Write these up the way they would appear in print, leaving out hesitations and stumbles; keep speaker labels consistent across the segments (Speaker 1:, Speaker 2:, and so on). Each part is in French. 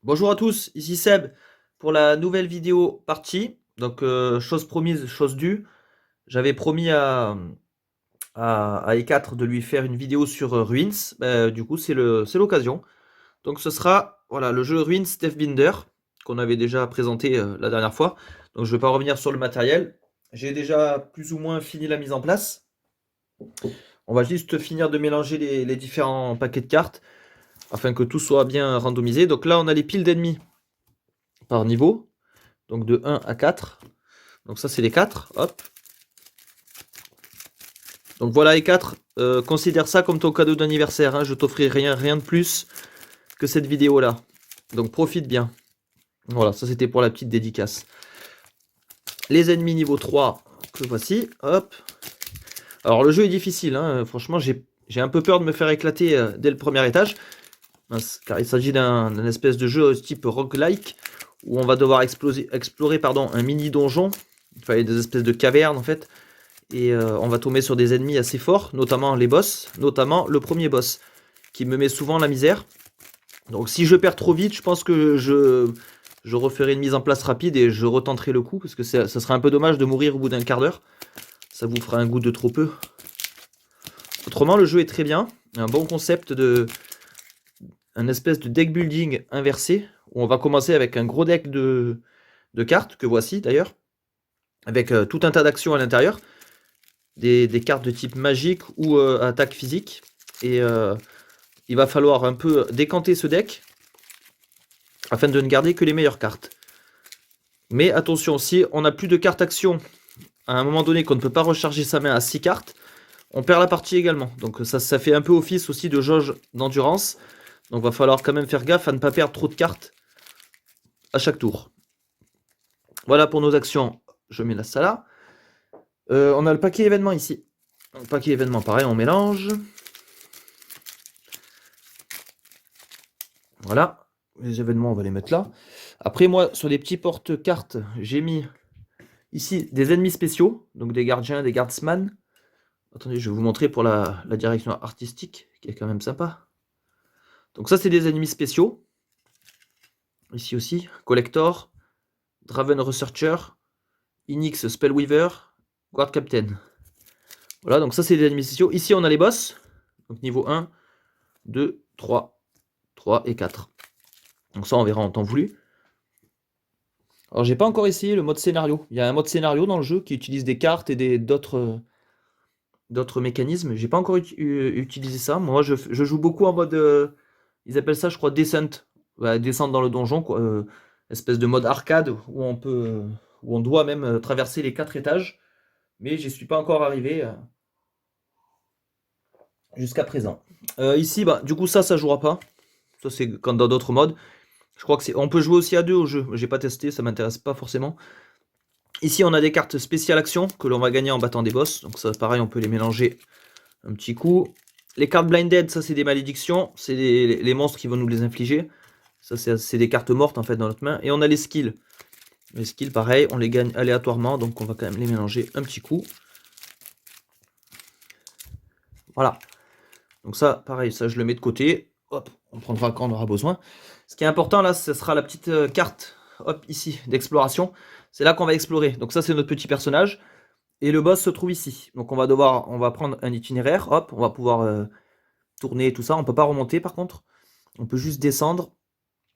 Speaker 1: Bonjour à tous, ici Seb pour la nouvelle vidéo partie. Donc, chose promise, chose due. J'avais promis à E4 de lui faire une vidéo sur Ruins. Du coup, c'est l'occasion. Donc, ce sera voilà, le jeu Ruins Deathbinder qu'on avait déjà présenté la dernière fois. Donc, je ne vais pas revenir sur le matériel. J'ai déjà plus ou moins fini la mise en place. On va juste finir de mélanger les différents paquets de cartes afin que tout soit bien randomisé. Donc là, on a les piles d'ennemis par niveau. Donc de 1 à 4. Donc ça, c'est les 4. Hop. Donc voilà les 4. Considère ça comme ton cadeau d'anniversaire. Hein. Je t'offrirai rien de plus que cette vidéo-là. Donc profite bien. Voilà, ça c'était pour la petite dédicace. Les ennemis niveau 3 que voici. Hop. Alors le jeu est difficile. Hein. Franchement, j'ai un peu peur de me faire éclater dès le premier étage. Car il s'agit d'un espèce de jeu type roguelike. Où on va devoir explorer un mini donjon. Enfin, il y a des espèces de cavernes en fait. Et on va tomber sur des ennemis assez forts, notamment les boss, notamment le premier boss, qui me met souvent la misère. Donc si je perds trop vite, je pense que je referai une mise en place rapide et je retenterai le coup, parce que ça serait un peu dommage de mourir au bout d'un quart d'heure. Ça vous fera un goût de trop peu. Autrement, le jeu est très bien. Un bon concept un espèce de deck building inversé, où on va commencer avec un gros deck de cartes, que voici d'ailleurs, avec tout un tas d'actions à l'intérieur. Des cartes de type magique ou attaque physique. Et il va falloir un peu décanter ce deck afin de ne garder que les meilleures cartes. Mais attention, si on n'a plus de cartes action à un moment donné qu'on ne peut pas recharger sa main à 6 cartes, on perd la partie également. Donc ça fait un peu office aussi de jauge d'endurance. Donc va falloir quand même faire gaffe à ne pas perdre trop de cartes à chaque tour. Voilà pour nos actions. Je mets ça là. On a le paquet événement ici. Le paquet événement, pareil, on mélange. Voilà, les événements, on va les mettre là. Après, moi, sur les petits porte-cartes, j'ai mis ici des ennemis spéciaux, donc des gardiens, des guardsmen. Attendez, je vais vous montrer pour la direction artistique, qui est quand même sympa. Donc ça, c'est des ennemis spéciaux. Ici aussi, Collector, Draven Researcher, Inix Spellweaver, Guard Captain. Voilà, donc ça, c'est des ennemis spéciaux. Ici, on a les boss. Donc niveau 1, 2, 3, 3 et 4. Donc ça, on verra en temps voulu. Alors j'ai pas encore essayé le mode scénario. Il y a un mode scénario dans le jeu qui utilise des cartes et d'autres mécanismes. J'ai pas encore utilisé ça. Moi je joue beaucoup en mode ils appellent ça je crois descent. Ouais, descendre dans le donjon quoi. Espèce de mode arcade où on peut où on doit même traverser les 4 étages. Mais j'y suis pas encore arrivé jusqu'à présent. Ici bah du coup ça jouera pas. Ça c'est comme dans d'autres modes. Je crois que c'est on peut jouer aussi à deux au jeu. J'ai pas testé, ça m'intéresse pas forcément. Ici, on a des cartes spéciales actions que l'on va gagner en battant des boss. Donc ça, pareil, on peut les mélanger un petit coup. Les cartes blinded, ça c'est des malédictions. C'est les monstres qui vont nous les infliger. Ça, c'est des cartes mortes en fait dans notre main. Et on a les skills. Les skills, pareil, on les gagne aléatoirement. Donc on va quand même les mélanger un petit coup. Voilà. Donc ça, pareil, ça je le mets de côté. Hop, on prendra quand on aura besoin. Ce qui est important là, ce sera la petite carte, hop, ici, d'exploration. C'est là qu'on va explorer. Donc ça, c'est notre petit personnage. Et le boss se trouve ici. Donc on va prendre un itinéraire. Hop, on va pouvoir tourner tout ça. On ne peut pas remonter par contre. On peut juste descendre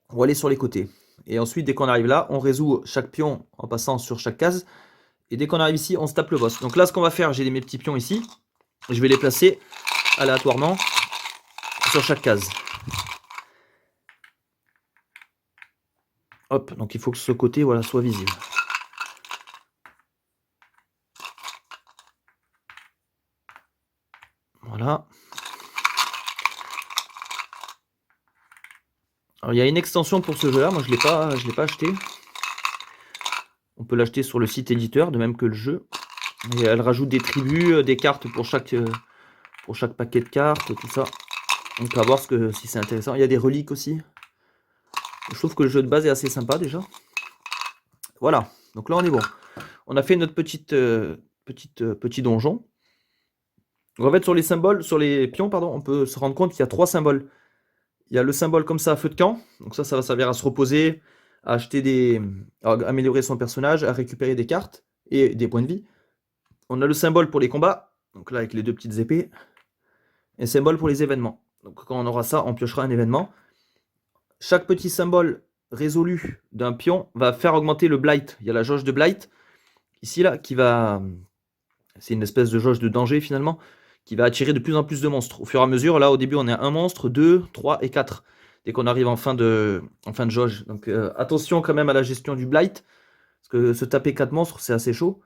Speaker 1: ou aller sur les côtés. Et ensuite, dès qu'on arrive là, on résout chaque pion en passant sur chaque case. Et dès qu'on arrive ici, on se tape le boss. Donc là, ce qu'on va faire, j'ai mes petits pions ici. Je vais les placer aléatoirement sur chaque case. Hop, donc il faut que ce côté voilà, soit visible. Voilà. Alors il y a une extension pour ce jeu là, moi je l'ai pas acheté. On peut l'acheter sur le site éditeur, de même que le jeu. Et elle rajoute des tribus, des cartes pour chaque paquet de cartes, tout ça. On peut voir si c'est intéressant. Il y a des reliques aussi. Je trouve que le jeu de base est assez sympa déjà. Voilà, donc là on est bon. On a fait notre petit donjon. Donc en fait sur les symboles, sur les pions, pardon, on peut se rendre compte qu'il y a 3 symboles. il y a le symbole comme ça, feu de camp. Donc ça va servir à se reposer, à à améliorer son personnage, à récupérer des cartes et des points de vie. On a le symbole pour les combats, donc là avec les deux petites épées, et symbole pour les événements. Donc quand on aura ça, on piochera un événement. Chaque petit symbole résolu d'un pion va faire augmenter le blight. Il y a la jauge de blight, ici là, qui va... C'est une espèce de jauge de danger finalement, qui va attirer de plus en plus de monstres. Au fur et à mesure, là au début on est à 1 monstre, 2, 3 et 4, dès qu'on arrive en fin de jauge. Donc attention quand même à la gestion du blight, parce que se taper 4 monstres c'est assez chaud.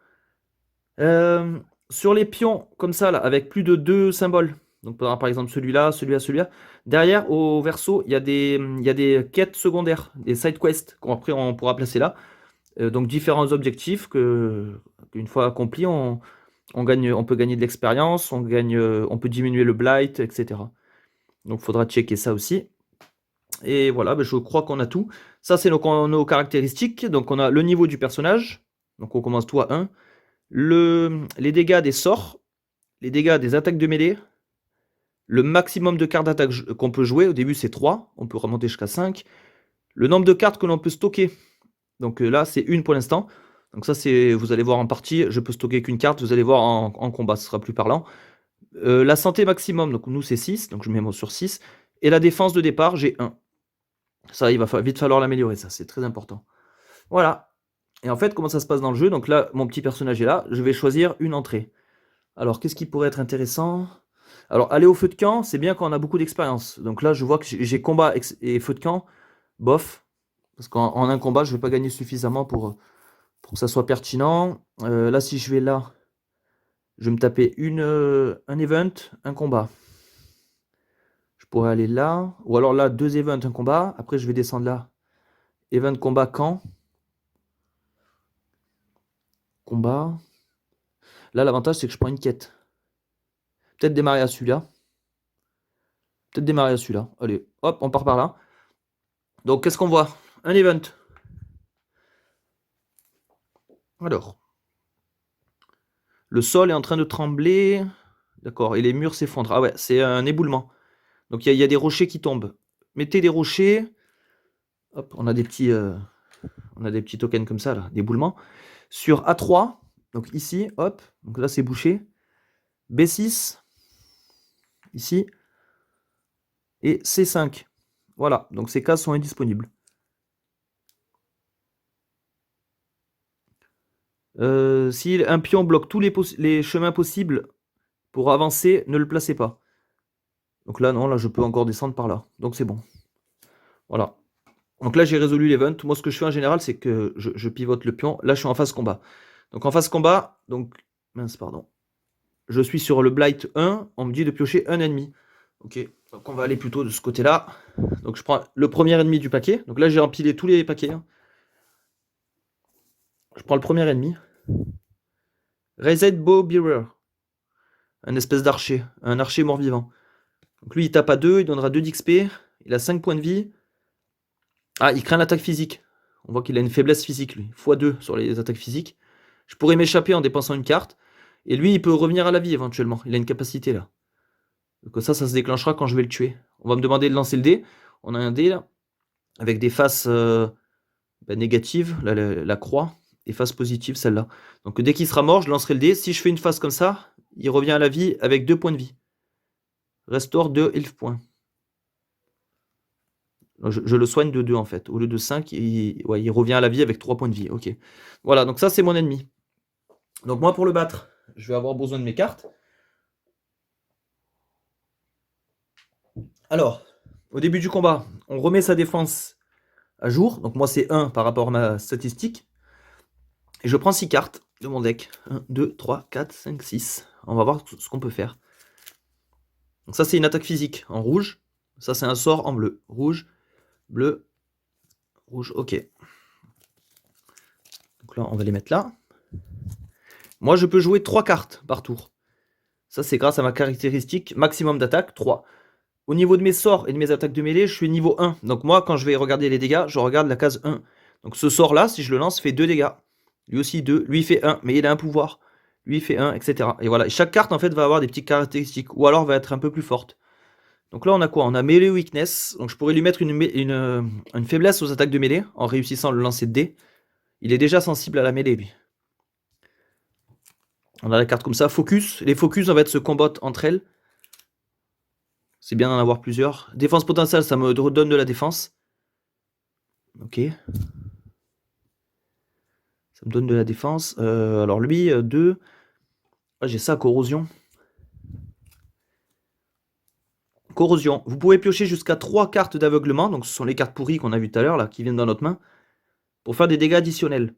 Speaker 1: Sur les pions comme ça, là, avec plus de 2 symboles, donc par exemple celui-là, celui-là, derrière au verso il y a des quêtes secondaires, des side quests qu'après on pourra placer là. Donc différents objectifs qu'une fois accomplis, on peut gagner de l'expérience, on peut diminuer le blight, etc. Donc il faudra checker ça aussi. Et voilà, je crois qu'on a tout. Ça c'est nos caractéristiques. Donc on a le niveau du personnage, donc on commence tout à 1. Les dégâts des sorts, les dégâts des attaques de mêlée, le maximum de cartes d'attaque qu'on peut jouer, au début c'est 3, on peut remonter jusqu'à 5. Le nombre de cartes que l'on peut stocker, donc là c'est 1 pour l'instant. Donc ça c'est, vous allez voir en partie, je peux stocker qu'une carte, vous allez voir en combat, ce sera plus parlant. La santé maximum, donc nous c'est 6, donc je mets sur 6. Et la défense de départ, j'ai 1. Ça, il va vite falloir l'améliorer, ça c'est très important. Voilà. Et en fait, comment ça se passe dans le jeu? Donc là, mon petit personnage est là, je vais choisir une entrée. Alors, qu'est-ce qui pourrait être intéressant? Alors, aller au feu de camp, c'est bien quand on a beaucoup d'expérience. Donc là, je vois que j'ai combat et feu de camp, bof. Parce qu'en un combat, je ne vais pas gagner suffisamment pour que ça soit pertinent. Là, si je vais là, je vais me taper un event, un combat. Je pourrais aller là. Ou alors là, 2 events, un combat. Après, je vais descendre là. Event, combat, camp. Combat. Là, l'avantage, c'est que je prends une quête. Peut-être démarrer à celui-là. Allez, hop, on part par là. Donc, qu'est-ce qu'on voit? Un event. Alors. Le sol est en train de trembler. D'accord, et les murs s'effondrent. Ah ouais, c'est un éboulement. Donc, il y a des rochers qui tombent. Mettez des rochers. Hop, on a des petits tokens comme ça, là, d'éboulement. Sur A3, donc ici, hop, donc là, c'est bouché. B6, ici. Et C5. Voilà, donc ces cases sont indisponibles. Si un pion bloque tous les chemins possibles pour avancer, ne le placez pas. Donc là, non, là, je peux encore descendre par là. Donc c'est bon. Voilà. Donc là, j'ai résolu l'event. Moi, ce que je fais en général, c'est que je pivote le pion. Là, je suis en phase combat. Donc en phase combat, mince, pardon. Je suis sur le blight 1. On me dit de piocher un ennemi. Ok, donc on va aller plutôt de ce côté-là. Donc je prends le premier ennemi du paquet. Donc là, j'ai empilé tous les paquets. Je prends le premier ennemi. Raised Bow Bearer. Un espèce d'archer. Un archer mort-vivant. Donc lui, il tape à 2. Il donnera 2 d'XP. Il a 5 points de vie. Ah, il craint l'attaque physique. On voit qu'il a une faiblesse physique, lui. x2 sur les attaques physiques. Je pourrais m'échapper en dépensant une carte. Et lui, il peut revenir à la vie éventuellement. Il a une capacité là. Donc ça se déclenchera quand je vais le tuer. On va me demander de lancer le dé. On a un dé là. Avec des faces négatives. Là, la croix. Et faces positives, celle-là. Donc dès qu'il sera mort, je lancerai le dé. Si je fais une face comme ça, il revient à la vie avec 2 points de vie. Restore 2 health points. Je le soigne de 2 en fait. Au lieu de 5, il revient à la vie avec 3 points de vie. Ok. Voilà, donc ça c'est mon ennemi. Donc moi pour le battre, je vais avoir besoin de mes cartes. Alors, au début du combat, on remet sa défense à jour. Donc moi c'est 1 par rapport à ma statistique. Et je prends 6 cartes de mon deck. 1, 2, 3, 4, 5, 6. On va voir ce qu'on peut faire. Donc ça c'est une attaque physique en rouge. Ça c'est un sort en bleu. Rouge, bleu, rouge, ok. Donc là on va les mettre là. Moi je peux jouer 3 cartes par tour. Ça c'est grâce à ma caractéristique maximum d'attaque, 3. Au niveau de mes sorts et de mes attaques de mêlée, je suis niveau 1. Donc moi quand je vais regarder les dégâts, je regarde la case 1. Donc ce sort là, si je le lance, fait 2 dégâts. Lui aussi 2, lui il fait 1, mais il a un pouvoir. Lui il fait 1, etc. Et voilà, chaque carte en fait va avoir des petites caractéristiques, ou alors va être un peu plus forte. Donc là, on a quoi? On a mêlée weakness. Donc je pourrais lui mettre une faiblesse aux attaques de mêlée en réussissant le lancer de dés. Il est déjà sensible à la mêlée, lui. On a la carte comme ça. Focus. Les focus, en fait, se combattent entre elles. C'est bien d'en avoir plusieurs. Défense potentielle, ça me redonne de la défense. Ok. Ça me donne de la défense. Alors lui, 2. Ah, j'ai ça, corrosion. Corrosion. Vous pouvez piocher jusqu'à 3 cartes d'aveuglement. Donc ce sont les cartes pourries qu'on a vues tout à l'heure, là, qui viennent dans notre main. Pour faire des dégâts additionnels.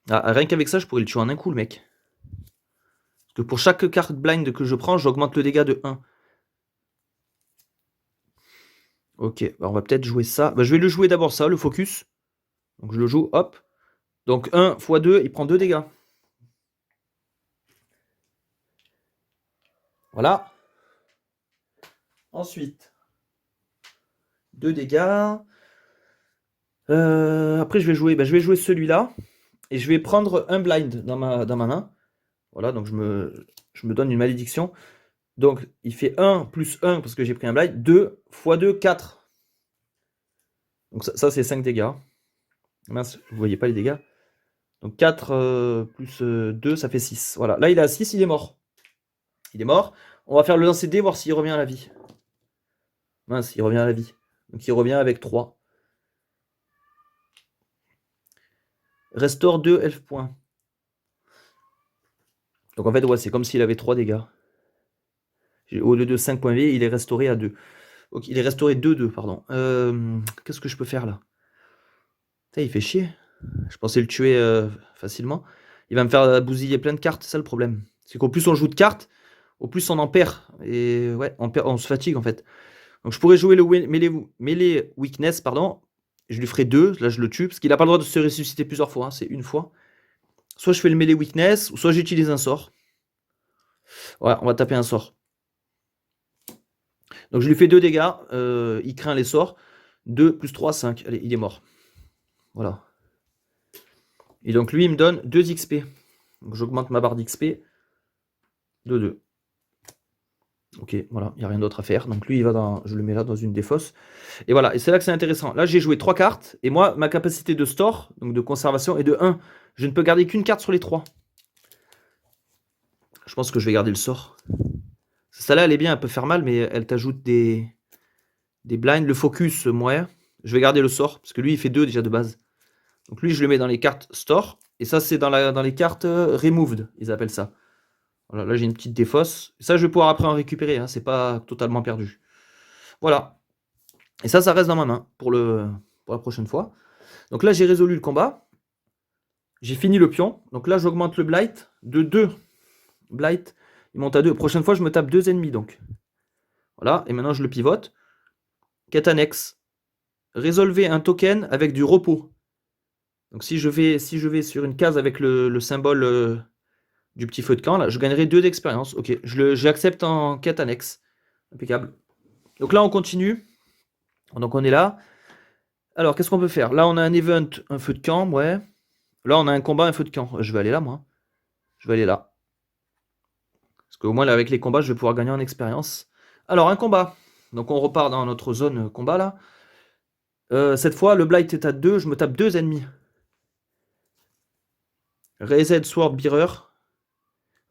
Speaker 1: Ah, rien qu'avec ça, je pourrais le tuer en un coup, le mec. Parce que pour chaque carte blind que je prends, j'augmente le dégât de 1. Ok, bah on va peut-être jouer ça. Bah, je vais le jouer d'abord ça, le focus. Donc je le joue, hop. Donc 1 x 2, il prend 2 dégâts. Voilà. Ensuite, 2 dégâts. Après, je vais jouer celui-là. Et je vais prendre un blind dans ma main. Voilà, donc je me donne une malédiction. Donc, il fait 1 plus 1 parce que j'ai pris un blind. 2 x 2, 4. Donc ça c'est 5 dégâts. Mince, vous voyez pas les dégâts. Donc 4 plus 2, ça fait 6. Voilà, là il est à 6, il est mort. Il est mort. On va faire le lancer de dés, voir s'il revient à la vie. Mince, il revient à la vie. Donc il revient avec 3. Restore 2 health points. Donc en fait, ouais, c'est comme s'il avait 3 dégâts. Au lieu de 5 points vie, il est restauré à 2. Ok, il est restauré 2-2, pardon. Qu'est-ce que je peux faire là? Putain, il fait chier. Je pensais le tuer facilement. Il va me faire bousiller plein de cartes, c'est ça le problème. C'est qu'au plus on joue de cartes, au plus on en perd. Et ouais, on se fatigue en fait. Donc je pourrais jouer le melee weakness, pardon. Je lui ferai 2, là je le tue, parce qu'il n'a pas le droit de se ressusciter plusieurs fois, hein, c'est une fois. Soit je fais le melee weakness, ou soit j'utilise un sort. Ouais, on va taper un sort. Donc je lui fais 2 dégâts, il craint les sorts. 2 plus 3, 5. Allez, il est mort. Voilà. Et donc lui, il me donne 2 XP. Donc j'augmente ma barre d'XP de 2. Ok, voilà, il n'y a rien d'autre à faire. Donc lui, il va dans, je le mets là dans une des fosses. Et voilà, et c'est là que c'est intéressant. Là, j'ai joué 3 cartes, et moi, ma capacité de store, donc de conservation, est de 1. Je ne peux garder qu'une carte sur les 3. Je pense que je vais garder le sort. Celle-là, elle est bien, elle peut faire mal, mais elle t'ajoute des blinds. Le focus, moyen. Je vais garder le sort, parce que lui, il fait 2 déjà de base. Donc lui, je le mets dans les cartes store. Et ça, c'est dans les cartes removed, ils appellent ça. Voilà, là, j'ai une petite défausse. Ça, je vais pouvoir après en récupérer, hein, c'est pas totalement perdu. Voilà. Et ça reste dans ma main pour la prochaine fois. Donc là, j'ai résolu le combat. J'ai fini le pion. Donc là, j'augmente le blight de 2. Blight, il monte à 2. Prochaine fois, je me tape 2 ennemis, donc. Voilà, et maintenant, je le pivote. Quête annexe. Résolvez un token avec du repos. Donc si je vais sur une case avec le symbole du petit feu de camp, là, je gagnerai 2 d'expérience. Ok, j'accepte en quête annexe. Impeccable. Donc là, on continue. Donc on est là. Alors, qu'est-ce qu'on peut faire? Là, on a un event, un feu de camp, ouais. Là, on a un combat, un feu de camp. Je vais aller là, moi. Je vais aller là. Parce qu'au moins, là, avec les combats, je vais pouvoir gagner en expérience. Alors, un combat. Donc on repart dans notre zone combat, là. Cette fois, le blight est à 2. Je me tape 2 ennemis. Reset Sword Bearer.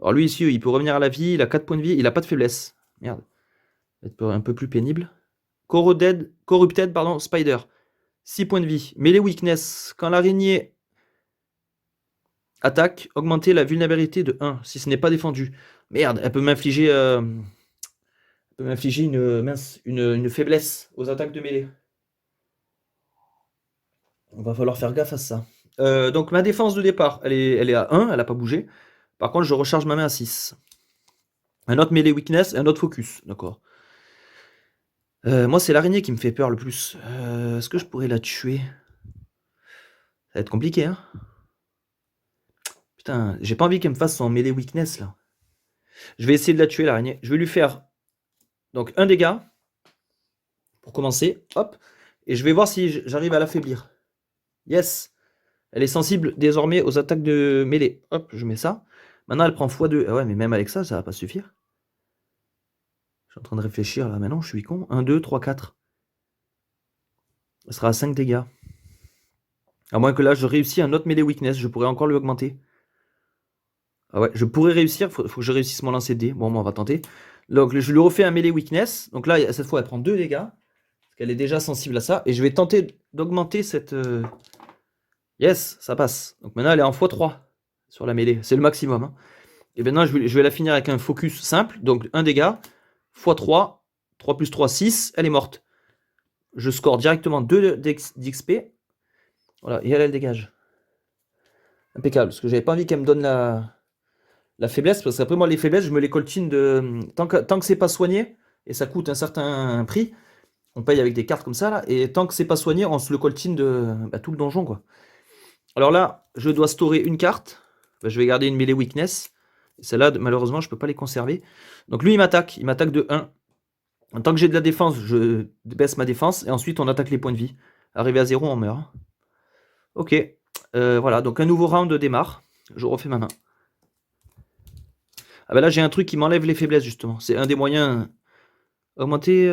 Speaker 1: Alors lui ici, il peut revenir à la vie, il a 4 points de vie, il a pas de faiblesse. Merde. Ça va être un peu plus pénible. Corrupted, pardon, Spider. 6 points de vie. Melee Weakness. Quand l'araignée attaque, augmentez la vulnérabilité de 1 si ce n'est pas défendu. Merde, elle peut m'infliger une faiblesse aux attaques de mêlée. On va falloir faire gaffe à ça. Donc ma défense de départ, elle est à 1, elle n'a pas bougé. Par contre, je recharge ma main à 6. Un autre melee weakness et un autre focus, d'accord. Moi, c'est l'araignée qui me fait peur le plus. Est-ce que je pourrais la tuer? Ça va être compliqué, hein. Putain, j'ai pas envie qu'elle me fasse son melee weakness, là. Je vais essayer de la tuer, l'araignée. Je vais lui faire donc un dégât pour commencer. Hop. Et je vais voir si j'arrive à l'affaiblir. Yes. Elle est sensible désormais aux attaques de mêlée. Hop, je mets ça. Maintenant, elle prend x2. Ah ouais, mais même avec ça, ça va pas suffire. Je suis en train de réfléchir là. Mais non, je suis con. 1, 2, 3, 4. Ça sera à 5 dégâts. À moins que là, je réussis un autre melee weakness. Je pourrais encore lui augmenter. Ah ouais, je pourrais réussir. Faut que je réussisse mon lancer de dés. Bon, on va tenter. Donc, je lui refais un melee weakness. Donc là, cette fois, elle prend 2 dégâts. Parce qu'elle est déjà sensible à ça. Et je vais tenter d'augmenter cette... Yes, ça passe. Donc maintenant, elle est en x3 sur la mêlée. C'est le maximum. Hein. Et maintenant, je vais la finir avec un focus simple. Donc, 1 dégât, x3, 3 plus 3, 6. Elle est morte. Je score directement 2 d'XP. Voilà, et elle dégage. Impeccable. Parce que j'avais pas envie qu'elle me donne la faiblesse. Parce qu'après, moi, les faiblesses, je me les coltine de... Tant que c'est pas soigné, et ça coûte un certain prix, on paye avec des cartes comme ça, là. Et tant que c'est pas soigné, on se le coltine de tout le donjon, quoi. Alors là, je dois storer une carte. Je vais garder une melee weakness. Celle-là, malheureusement, je ne peux pas les conserver. Donc lui, il m'attaque. Il m'attaque de 1. En tant que j'ai de la défense, je baisse ma défense. Et ensuite, on attaque les points de vie. Arrivé à 0, on meurt. Ok. Voilà, donc un nouveau round démarre. Je refais ma main. Ah ben là, j'ai un truc qui m'enlève les faiblesses, justement. C'est un des moyens. Augmenter...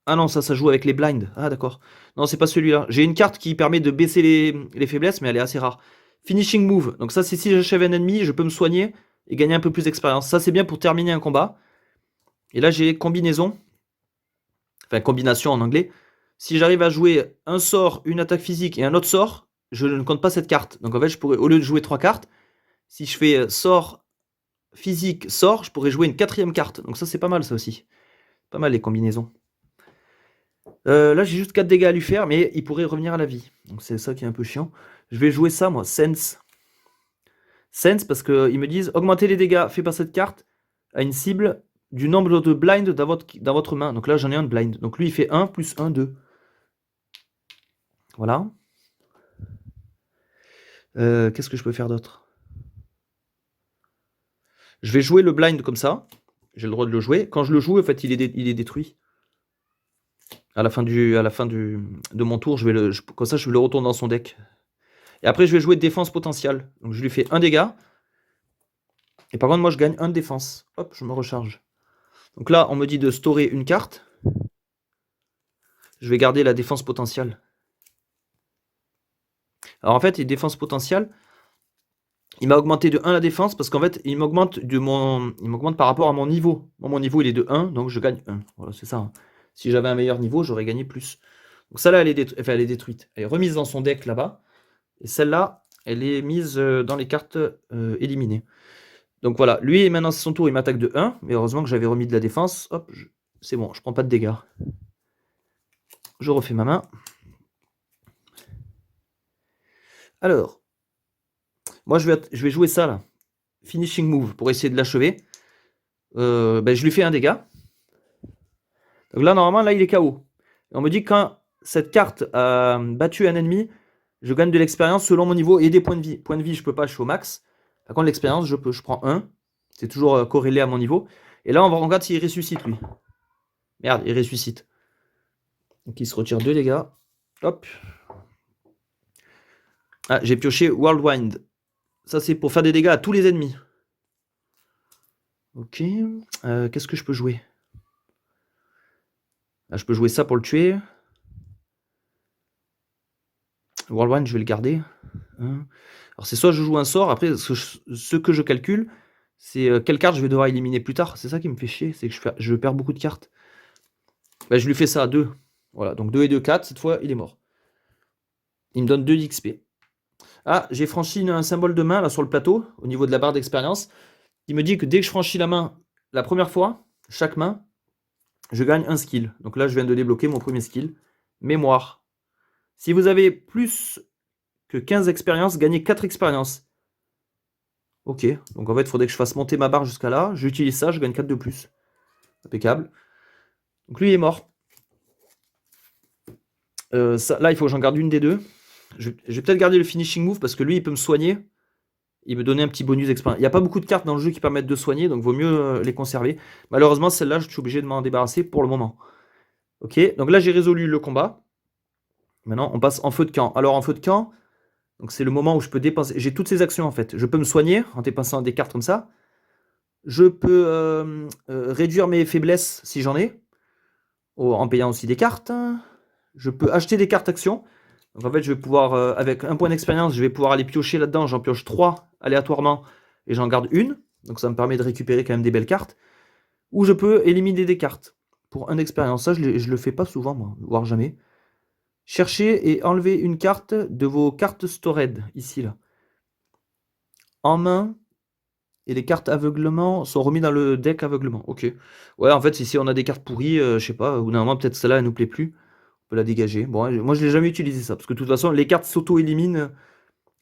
Speaker 1: Ah non, ça joue avec les blinds. Ah d'accord. Non, c'est pas celui-là. J'ai une carte qui permet de baisser les faiblesses, mais elle est assez rare. Finishing move. Donc ça, c'est si j'achève un ennemi, je peux me soigner et gagner un peu plus d'expérience. Ça, c'est bien pour terminer un combat. Et là, j'ai combinaison. Enfin, combination en anglais. Si j'arrive à jouer un sort, une attaque physique et un autre sort, je ne compte pas cette carte. Donc en fait, je pourrais, au lieu de jouer 3 cartes, si je fais sort, physique, sort, je pourrais jouer une 4e carte. Donc ça, c'est pas mal, ça aussi. Pas mal les combinaisons. Là, j'ai juste 4 dégâts à lui faire, mais il pourrait revenir à la vie. Donc c'est ça qui est un peu chiant. Je vais jouer ça, moi, Sense. Sense, parce qu'ils me disent, augmentez les dégâts, fais pas cette carte à une cible du nombre de blinds dans votre main. Donc là, j'en ai un de blind. Donc lui, il fait 1 plus 1, 2. Voilà. Qu'est-ce que je peux faire d'autre? Je vais jouer le blind comme ça. J'ai le droit de le jouer. Quand je le joue, en fait, il est détruit. À la fin de mon tour, comme ça, je le retourne dans son deck. Et après, je vais jouer défense potentielle. Donc, je lui fais 1 dégât. Et par contre, moi, je gagne 1 de défense. Hop, je me recharge. Donc là, on me dit de storer une carte. Je vais garder la défense potentielle. Alors en fait, les défenses potentielles, il m'a augmenté de 1 la défense parce qu'en fait, il m'augmente par rapport à mon niveau. Moi, mon niveau, il est de 1, donc je gagne 1. Voilà, c'est ça. Hein. Si j'avais un meilleur niveau, j'aurais gagné plus. Donc celle-là, elle est détruite. Elle est remise dans son deck là-bas. Et celle-là, elle est mise dans les cartes éliminées. Donc voilà, lui, maintenant, c'est son tour, il m'attaque de 1. Mais heureusement que j'avais remis de la défense. Hop, c'est bon, je prends pas de dégâts. Je refais ma main. Alors, moi, je vais jouer ça, là. Finishing move, pour essayer de l'achever. Je lui fais un dégât. Donc là, normalement, là, il est KO. Et on me dit que quand cette carte a battu un ennemi, je gagne de l'expérience selon mon niveau et des points de vie. Points de vie, je peux pas, je suis au max. Par contre, l'expérience, je peux. Je prends 1. C'est toujours corrélé à mon niveau. Et là, on regarde s'il ressuscite, lui. Merde, il ressuscite. Donc, il se retire 2 dégâts. Hop. Ah, j'ai pioché Whirlwind. Ça, c'est pour faire des dégâts à tous les ennemis. Ok. Qu'est-ce que je peux jouer? Ah, je peux jouer ça pour le tuer. Whirlwind, je vais le garder. Hein. Alors, c'est soit je joue un sort. Après, ce que je calcule, c'est quelle carte je vais devoir éliminer plus tard. C'est ça qui me fait chier. C'est que je perds beaucoup de cartes. Je lui fais ça à 2. Voilà, donc 2 et 2, 4. Cette fois, il est mort. Il me donne 2 d'XP. Ah, j'ai franchi un symbole de main là sur le plateau, au niveau de la barre d'expérience. Il me dit que dès que je franchis la main, la première fois, chaque main, je gagne un skill. Donc là, je viens de débloquer mon premier skill. Mémoire. Si vous avez plus que 15 expériences, gagnez 4 expériences. Ok, donc en fait, il faudrait que je fasse monter ma barre jusqu'à là. J'utilise ça, je gagne 4 de plus. Impeccable. Donc lui, il est mort. Là, il faut que j'en garde une des deux. Je vais peut-être garder le finishing move parce que lui, il peut me soigner. Il me donnait un petit bonus d'expérience. Il n'y a pas beaucoup de cartes dans le jeu qui permettent de soigner, donc vaut mieux les conserver. Malheureusement, celle-là, je suis obligé de m'en débarrasser pour le moment. Ok, donc là, j'ai résolu le combat. Maintenant, on passe en feu de camp. Alors, en feu de camp, donc c'est le moment où je peux dépenser. J'ai toutes ces actions en fait. Je peux me soigner en dépensant des cartes comme ça. Je peux réduire mes faiblesses si j'en ai, en payant aussi des cartes. Je peux acheter des cartes actions. Donc en fait, je vais pouvoir, avec un point d'expérience, je vais pouvoir aller piocher là-dedans. J'en pioche 3 aléatoirement et j'en garde une. Donc ça me permet de récupérer quand même des belles cartes. Ou je peux éliminer des cartes pour un d'expérience. Ça, je le fais pas souvent, moi, voire jamais. Cherchez et enlevez une carte de vos cartes stored, ici, là. En main, et les cartes aveuglement sont remis dans le deck aveuglement. Ok. Ouais, en fait, si on a des cartes pourries, je sais pas, ou normalement, peut-être celle-là, elle nous plaît plus. On peut la dégager. Bon, moi, je l'ai jamais utilisé ça, parce que de toute façon, les cartes s'auto-éliminent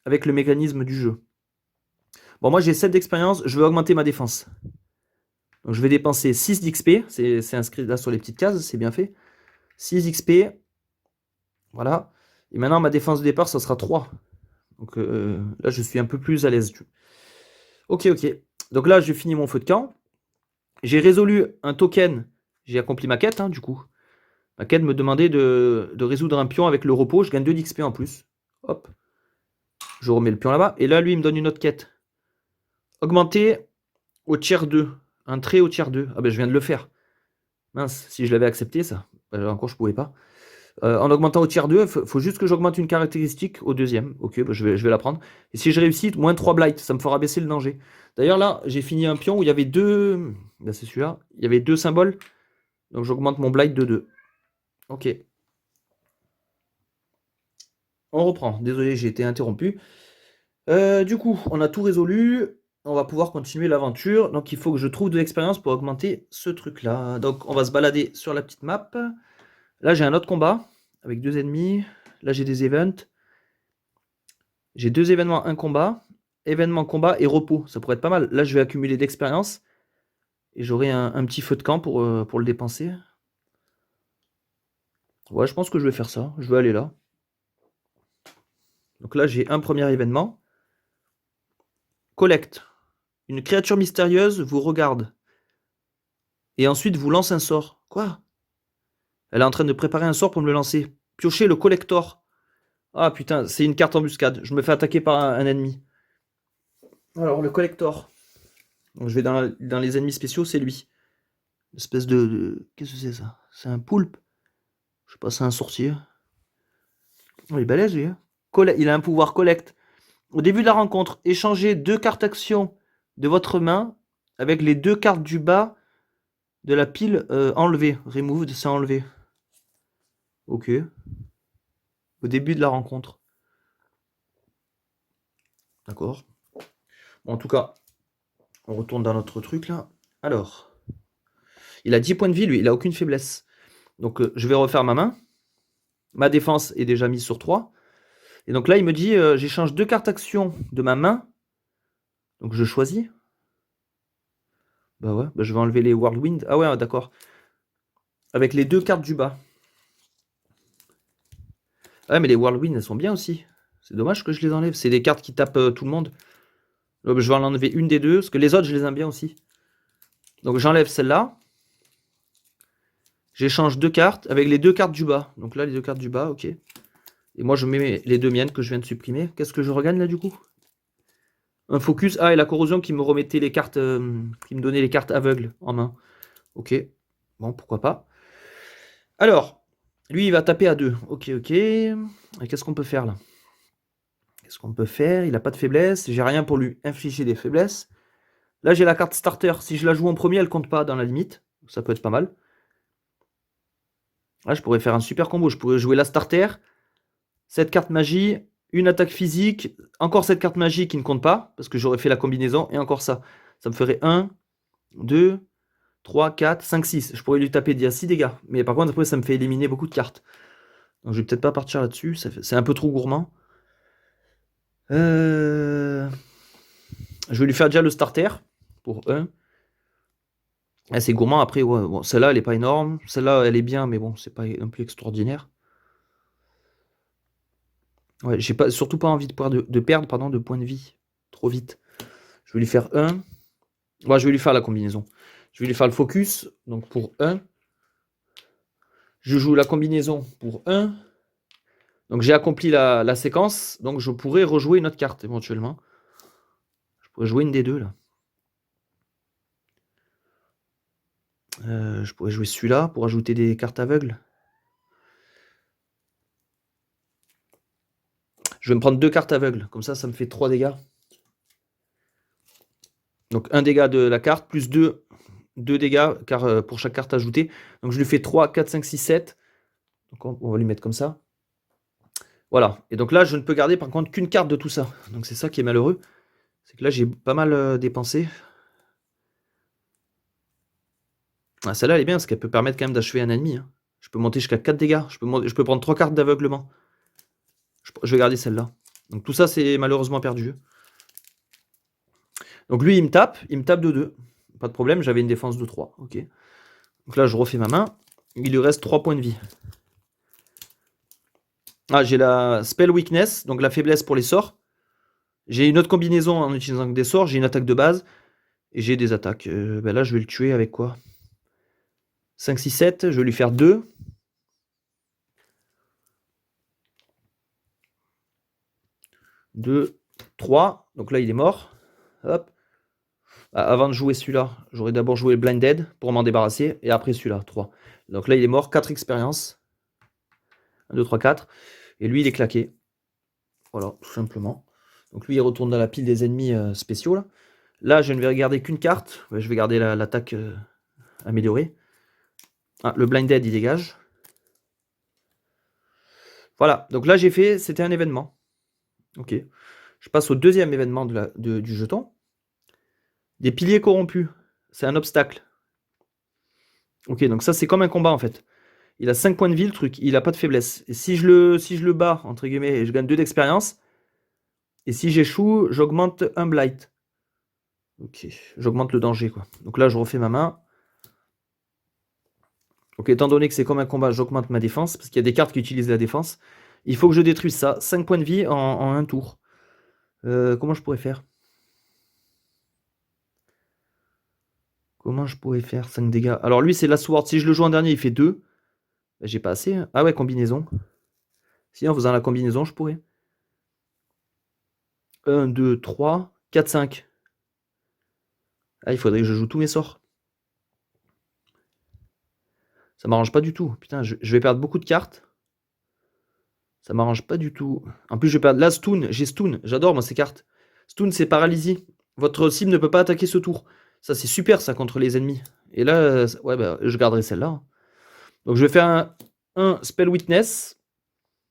Speaker 1: avec le mécanisme du jeu. Bon, moi, j'ai 7 d'expérience, je veux augmenter ma défense. Donc, je vais dépenser 6 d'XP, c'est inscrit là sur les petites cases, c'est bien fait. 6 XP, voilà. Et maintenant, ma défense de départ, ça sera 3. Donc là, je suis un peu plus à l'aise. Ok, ok. Donc là, j'ai fini mon feu de camp. J'ai résolu un token. J'ai accompli ma quête, hein, du coup. Ma quête me demandait de résoudre un pion avec le repos. Je gagne 2 d'XP en plus. Hop. Je remets le pion là-bas. Et là, lui, il me donne une autre quête. Augmenter au tiers 2. Un trait au tiers 2. Ah ben, je viens de le faire. Mince, si je l'avais accepté, ça. Ben, encore, je pouvais pas. En augmentant au tiers 2, il faut juste que j'augmente une caractéristique au deuxième. Ok, bah je vais la prendre. Et si je réussis, moins 3 blight, ça me fera baisser le danger. D'ailleurs, là, j'ai fini un pion où il y avait deux. Là, c'est celui-là. Il y avait 2 symboles. Donc, j'augmente mon blight de 2. Ok. On reprend. Désolé, j'ai été interrompu. Du coup, on a tout résolu. On va pouvoir continuer l'aventure. Donc, il faut que je trouve de l'expérience pour augmenter ce truc-là. Donc, on va se balader sur la petite map. Là, j'ai un autre combat avec 2 ennemis. Là, j'ai des events. J'ai 2 événements, un combat. Événement, combat et repos. Ça pourrait être pas mal. Là, je vais accumuler d'expérience. Et j'aurai un petit feu de camp pour le dépenser. Ouais, je pense que je vais faire ça. Je vais aller là. Donc là, j'ai un premier événement. Collecte. Une créature mystérieuse vous regarde. Et ensuite vous lance un sort. Quoi? Elle est en train de préparer un sort pour me le lancer. Piochez le collector. Ah putain, c'est une carte embuscade. Je me fais attaquer par un ennemi. Alors, le collector. Donc, je vais dans les ennemis spéciaux, c'est lui. Une espèce Qu'est-ce que c'est ça? C'est un poulpe? Je sais pas, c'est un sorcier. Oh, il est balèze, lui. Hein. Il a un pouvoir collecte. Au début de la rencontre, échangez 2 cartes actions de votre main avec les 2 cartes du bas de la pile enlevée. Removed, c'est enlevé. Ok. Au début de la rencontre. D'accord. Bon, en tout cas, on retourne dans notre truc là. Alors, il a 10 points de vie, lui. Il a aucune faiblesse. Donc, je vais refaire ma main. Ma défense est déjà mise sur 3. Et donc là, il me dit, j'échange 2 cartes actions de ma main. Donc, je choisis. Bah ouais, bah je vais enlever les Whirlwind. Ah ouais, d'accord. Avec les 2 cartes du bas. Ah, mais les Whirlwind, elles sont bien aussi. C'est dommage que je les enlève. C'est des cartes qui tapent tout le monde. Donc, je vais en enlever une des 2. Parce que les autres, je les aime bien aussi. Donc, j'enlève celle-là. J'échange 2 cartes avec les 2 cartes du bas. Donc là, les 2 cartes du bas, ok. Et moi, je mets les 2 miennes que je viens de supprimer. Qu'est-ce que je regagne là, du coup? Un focus. Ah, et la corrosion qui me remettait les cartes... qui me donnait les cartes aveugles en main. Ok. Bon, pourquoi pas. Alors, lui, il va taper à 2. Ok, ok. Et qu'est-ce qu'on peut faire, là? Qu'est-ce qu'on peut faire? Il n'a pas de faiblesse. J'ai rien pour lui infliger des faiblesses. Là, j'ai la carte starter. Si je la joue en premier, elle compte pas dans la limite. Ça peut être pas mal. Là, je pourrais faire un super combo. Je pourrais jouer la starter, cette carte magie, une attaque physique, encore cette carte magie qui ne compte pas, parce que j'aurais fait la combinaison, et encore ça. Ça me ferait 1, 2, 3, 4, 5, 6. Je pourrais lui taper déjà 6 dégâts. Mais par contre, après, ça me fait éliminer beaucoup de cartes. Donc, je vais peut-être pas partir là-dessus. C'est un peu trop gourmand. Je vais lui faire déjà le starter pour 1. Ah, c'est gourmand. Après, ouais, bon, celle-là, elle est pas énorme. Celle-là, elle est bien, mais bon, c'est pas non plus extraordinaire. Ouais, j'ai surtout pas envie de perdre pardon, de points de vie trop vite. Je vais lui faire 1. Ouais, je vais lui faire la combinaison. Je vais lui faire le focus, donc pour 1. Je joue la combinaison pour 1. Donc j'ai accompli la séquence, donc je pourrais rejouer une autre carte éventuellement. Je pourrais jouer une des 2 là. Je pourrais jouer celui-là pour ajouter des cartes aveugles. Je vais me prendre 2 cartes aveugles. Comme ça me fait 3 dégâts. Donc 1 dégât de la carte, plus 2 dégâts car, pour chaque carte ajoutée. Donc je lui fais 3, 4, 5, 6, 7. Donc on va lui mettre comme ça. Voilà. Et donc là, je ne peux garder par contre qu'une carte de tout ça. Donc c'est ça qui est malheureux. C'est que là, j'ai pas mal dépensé. Ah, celle-là, elle est bien parce qu'elle peut permettre quand même d'achever un ennemi. Hein. Je peux monter jusqu'à 4 dégâts. Je peux prendre 3 cartes d'aveuglement. Je vais garder celle-là. Donc tout ça, c'est malheureusement perdu. Donc lui, il me tape de 2. Pas de problème, j'avais une défense de 3. Ok. Donc là, je refais ma main. Il lui reste 3 points de vie. Ah, j'ai la Spell Weakness, donc la faiblesse pour les sorts. J'ai une autre combinaison en utilisant des sorts. J'ai une attaque de base. Et j'ai des attaques. Ben là, je vais le tuer avec quoi? 5, 6, 7. Je vais lui faire 2. 2, 3. Donc là, il est mort. Hop. Avant de jouer celui-là, j'aurais d'abord joué Blinded pour m'en débarrasser. Et après celui-là, 3. Donc là, il est mort. 4 expériences. 1, 2, 3, 4. Et lui, il est claqué. Voilà, tout simplement. Donc lui, il retourne dans la pile des ennemis spéciaux. Là, je ne vais regarder qu'une carte. Je vais garder l'attaque améliorée. Ah, le Blinded, il dégage. Voilà, donc là, j'ai fait... C'était un événement. Ok. Je passe au deuxième événement du jeton. Des piliers corrompus. C'est un obstacle. Ok, donc ça, c'est comme un combat, en fait. Il a 5 points de vie, le truc. Il a pas de faiblesse. Et si je le bats, entre guillemets, je gagne 2 d'expérience. Et si j'échoue, j'augmente un blight. Ok, j'augmente le danger, quoi. Donc là, je refais ma main. Donc étant donné que c'est comme un combat, j'augmente ma défense, parce qu'il y a des cartes qui utilisent la défense. Il faut que je détruise ça. 5 points de vie en un tour. Comment je pourrais faire? Comment je pourrais faire 5 dégâts? Alors lui, c'est la sword. Si je le joue en dernier, il fait 2. J'ai pas assez. Hein. Ah ouais, combinaison. Si en faisant la combinaison, je pourrais. 1, 2, 3, 4, 5. Ah, il faudrait que je joue tous mes sorts. Ça m'arrange pas du tout. Putain, je vais perdre beaucoup de cartes. Ça m'arrange pas du tout. En plus, je vais perdre... Là, Stun. J'ai Stun. J'adore, moi, ces cartes. Stun, c'est paralysie. Votre cible ne peut pas attaquer ce tour. Ça, c'est super, ça, contre les ennemis. Et là, ouais, bah, je garderai celle-là. Donc, je vais faire un Spell Witness.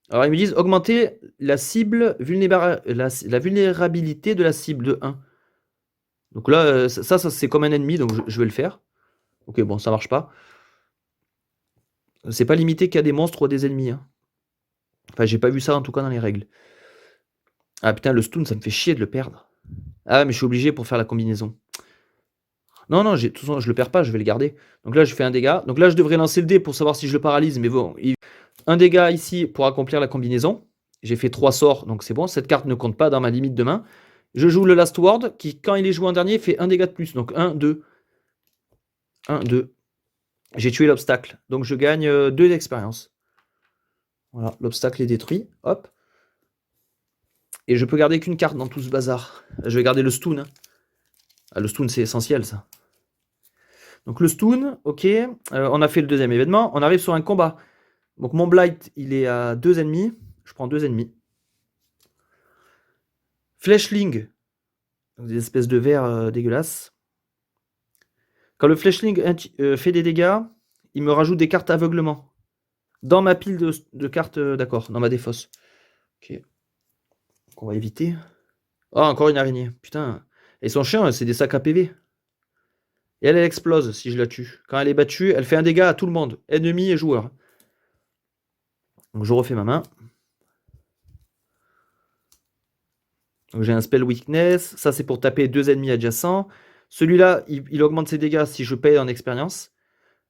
Speaker 1: Alors, ils me disent augmenter la cible la vulnérabilité de la cible de 1. Donc là, ça c'est comme un ennemi, donc je vais le faire. Ok, bon, ça marche pas. C'est pas limité qu'à des monstres ou à des ennemis. Hein. Enfin, j'ai pas vu ça en tout cas dans les règles. Ah putain, le stun, ça me fait chier de le perdre. Ah, mais je suis obligé pour faire la combinaison. Non, non, de toute façon, je le perds pas, je vais le garder. Donc là, je fais un dégât. Donc là, je devrais lancer le dé pour savoir si je le paralyse. Mais bon, un dégât ici pour accomplir la combinaison. J'ai fait 3 sorts, donc c'est bon. Cette carte ne compte pas dans ma limite de main. Je joue le Last Word, qui, quand il est joué en dernier, fait un dégât de plus. Donc 1, 2. 1, 2. J'ai tué l'obstacle. Donc je gagne 2 d'expérience. Voilà, l'obstacle est détruit. Hop. Et je peux garder qu'une carte dans tout ce bazar. Je vais garder le stun. Hein. Ah, le stun, c'est essentiel, ça. Donc le stun, ok. On a fait le deuxième événement. On arrive sur un combat. Donc mon blight, il est à 2 ennemis. Je prends 2 ennemis. Fleshling. Donc des espèces de vers dégueulasses. Quand le fleshling fait des dégâts, il me rajoute des cartes aveuglement. Dans ma pile de cartes, d'accord, dans ma défausse. Ok. Donc on va éviter. Oh, encore une araignée. Putain. Ils sont chiants, c'est des sacs à PV. Et elle explose si je la tue. Quand elle est battue, elle fait un dégât à tout le monde. Ennemi et joueur. Donc je refais ma main. Donc j'ai un spell weakness. Ça c'est pour taper 2 ennemis adjacents. Celui-là, il augmente ses dégâts si je paye en expérience.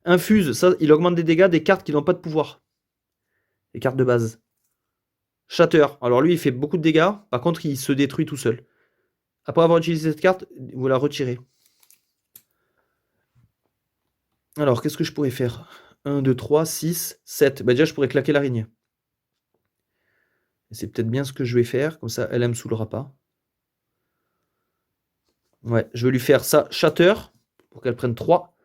Speaker 1: Infuse, ça, il augmente des dégâts des cartes qui n'ont pas de pouvoir. Les cartes de base. Shatter. Alors lui, il fait beaucoup de dégâts. Par contre, il se détruit tout seul. Après avoir utilisé cette carte, vous la retirez. Alors, qu'est-ce que je pourrais faire? 1, 2, 3, 6, 7. Bah déjà, je pourrais claquer l'araignée. C'est peut-être bien ce que je vais faire. Comme ça, elle ne me saoulera pas. Ouais, je vais lui faire ça, Shatter, pour qu'elle prenne 3.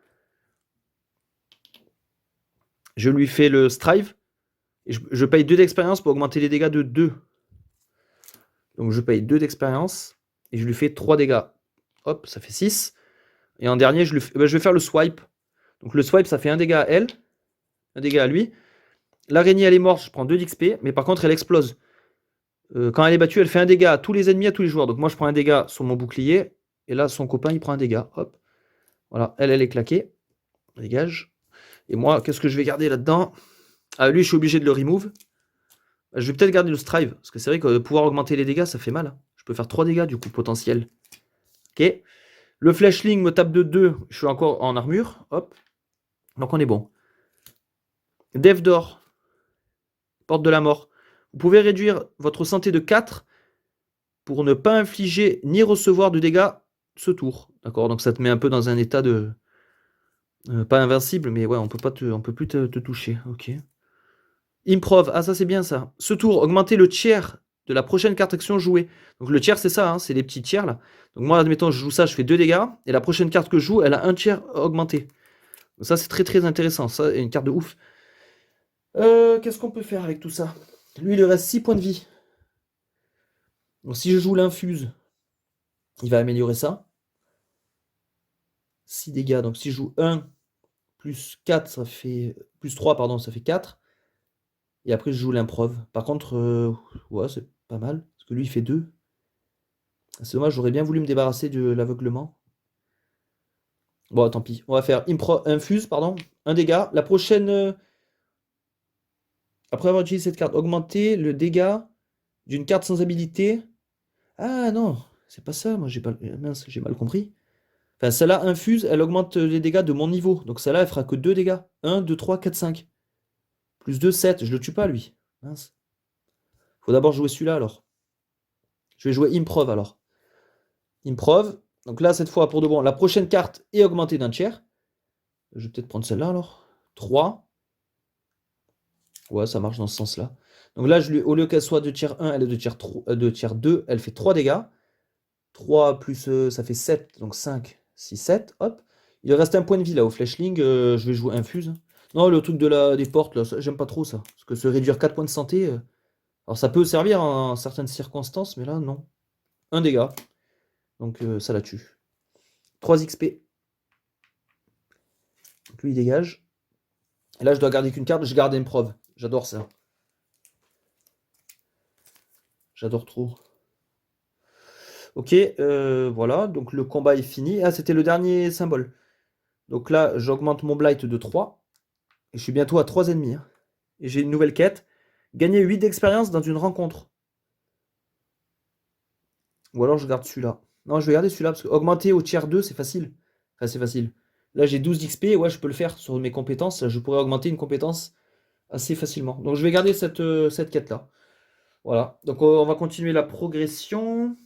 Speaker 1: Je lui fais le strive. Et je paye 2 d'expérience pour augmenter les dégâts de 2. Donc je paye 2 d'expérience. Et je lui fais 3 dégâts. Hop, ça fait 6. Et en dernier, je vais faire le swipe. Donc le swipe, ça fait 1 dégât à elle. 1 dégât à lui. L'araignée, elle est morte, je prends 2 d'XP. Mais par contre, elle explose. Quand elle est battue, elle fait 1 dégât à tous les ennemis, à tous les joueurs. Donc moi, je prends 1 dégât sur mon bouclier. Et là, son copain, il prend 1 dégât. Hop. Voilà, elle est claquée. Dégage. Et moi, qu'est-ce que je vais garder là-dedans? Ah, lui, je suis obligé de le remove. Je vais peut-être garder le strive. Parce que c'est vrai que pouvoir augmenter les dégâts, ça fait mal. Je peux faire 3 dégâts, du coup, potentiel. Ok. Le flashling me tape de 2. Je suis encore en armure. Hop. Donc on est bon. Dev d'or. Porte de la mort. Vous pouvez réduire votre santé de 4 pour ne pas infliger ni recevoir de dégâts ce tour. D'accord. Donc ça te met un peu dans un état de... pas invincible, mais ouais, on peut plus te toucher. Ok. Improv. Ah, ça c'est bien ça. Ce tour, augmentez le tiers de la prochaine carte action jouée. Donc le tiers, c'est ça, hein, c'est les petits tiers là. Donc moi, admettons, je joue ça, je fais 2 dégâts. Et la prochaine carte que je joue, elle a un tiers augmenté. Donc ça, c'est très très intéressant. Ça, est une carte de ouf. Qu'est-ce qu'on peut faire avec tout ça? Lui, il lui reste 6 points de vie. Donc si je joue l'infuse, il va améliorer ça. 6 dégâts. Donc si je joue 1 plus 4, ça fait... Plus 3, pardon, ça fait 4. Et après, je joue l'improv. Par contre, ouais, c'est pas mal. Parce que lui, il fait 2. C'est dommage, j'aurais bien voulu me débarrasser de l'aveuglement. Bon, tant pis. On va faire infuse, pardon. 1 dégât. La prochaine... après avoir utilisé cette carte, augmenter le dégât d'une carte sans habilité. Ah non, c'est pas ça. Moi, j'ai pas... mince, j'ai mal compris. Enfin, celle-là infuse, elle augmente les dégâts de mon niveau. Donc celle-là, elle fera que 2 dégâts. 1, 2, 3, 4, 5. Plus 2, 7. Je le tue pas, lui. Mince. Faut d'abord jouer celui-là, alors. Je vais jouer improv, alors. Improv. Donc là, cette fois, pour de bon, la prochaine carte est augmentée d'un tiers. Je vais peut-être prendre celle-là, alors. 3. Ouais, ça marche dans ce sens-là. Donc là, au lieu qu'elle soit de tiers 1, elle est de tiers 2. Elle fait 3 dégâts. 3 plus, ça fait 7. Donc 5, 6, 7. Hop. Il reste un point de vie, là, au flashling. Je vais jouer infuse. Non, le truc des portes, là, j'aime pas trop ça. Parce que se réduire 4 points de santé... alors ça peut servir en certaines circonstances, mais là, non. 1 dégât. Donc ça la tue. 3 XP. Donc lui, il dégage. Et là, je dois garder qu'une carte. Je garde Improv. J'adore ça. J'adore trop. Ok, voilà. Donc le combat est fini. Ah, c'était le dernier symbole. Donc là, j'augmente mon blight de 3. Et je suis bientôt à 3 ennemis. Hein. Et j'ai une nouvelle quête. Gagner 8 d'expérience dans une rencontre. Ou alors je garde celui-là. Non, je vais garder celui-là parce que augmenter au tiers 2, c'est facile. Enfin, c'est facile. Là, j'ai 12 d'XP. Ouais, je peux le faire sur mes compétences. Là, je pourrais augmenter une compétence assez facilement. Donc, je vais garder cette quête-là. Voilà. Donc, on va continuer la progression.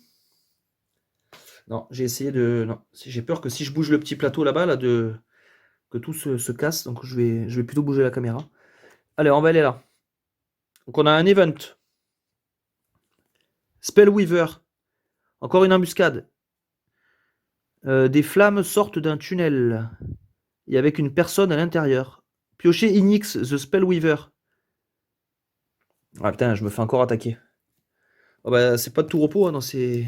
Speaker 1: Non, j'ai essayé de... Non, j'ai peur que si je bouge le petit plateau là-bas, là, que tout se casse. Donc, je vais plutôt bouger la caméra. Allez, on va aller là. Donc, on a un event. Spellweaver. Encore une embuscade. Des flammes sortent d'un tunnel. Et avec une personne à l'intérieur. Piocher Inix, The Spellweaver. Ah putain, je me fais encore attaquer. Oh bah, c'est pas de tout repos hein, dans ce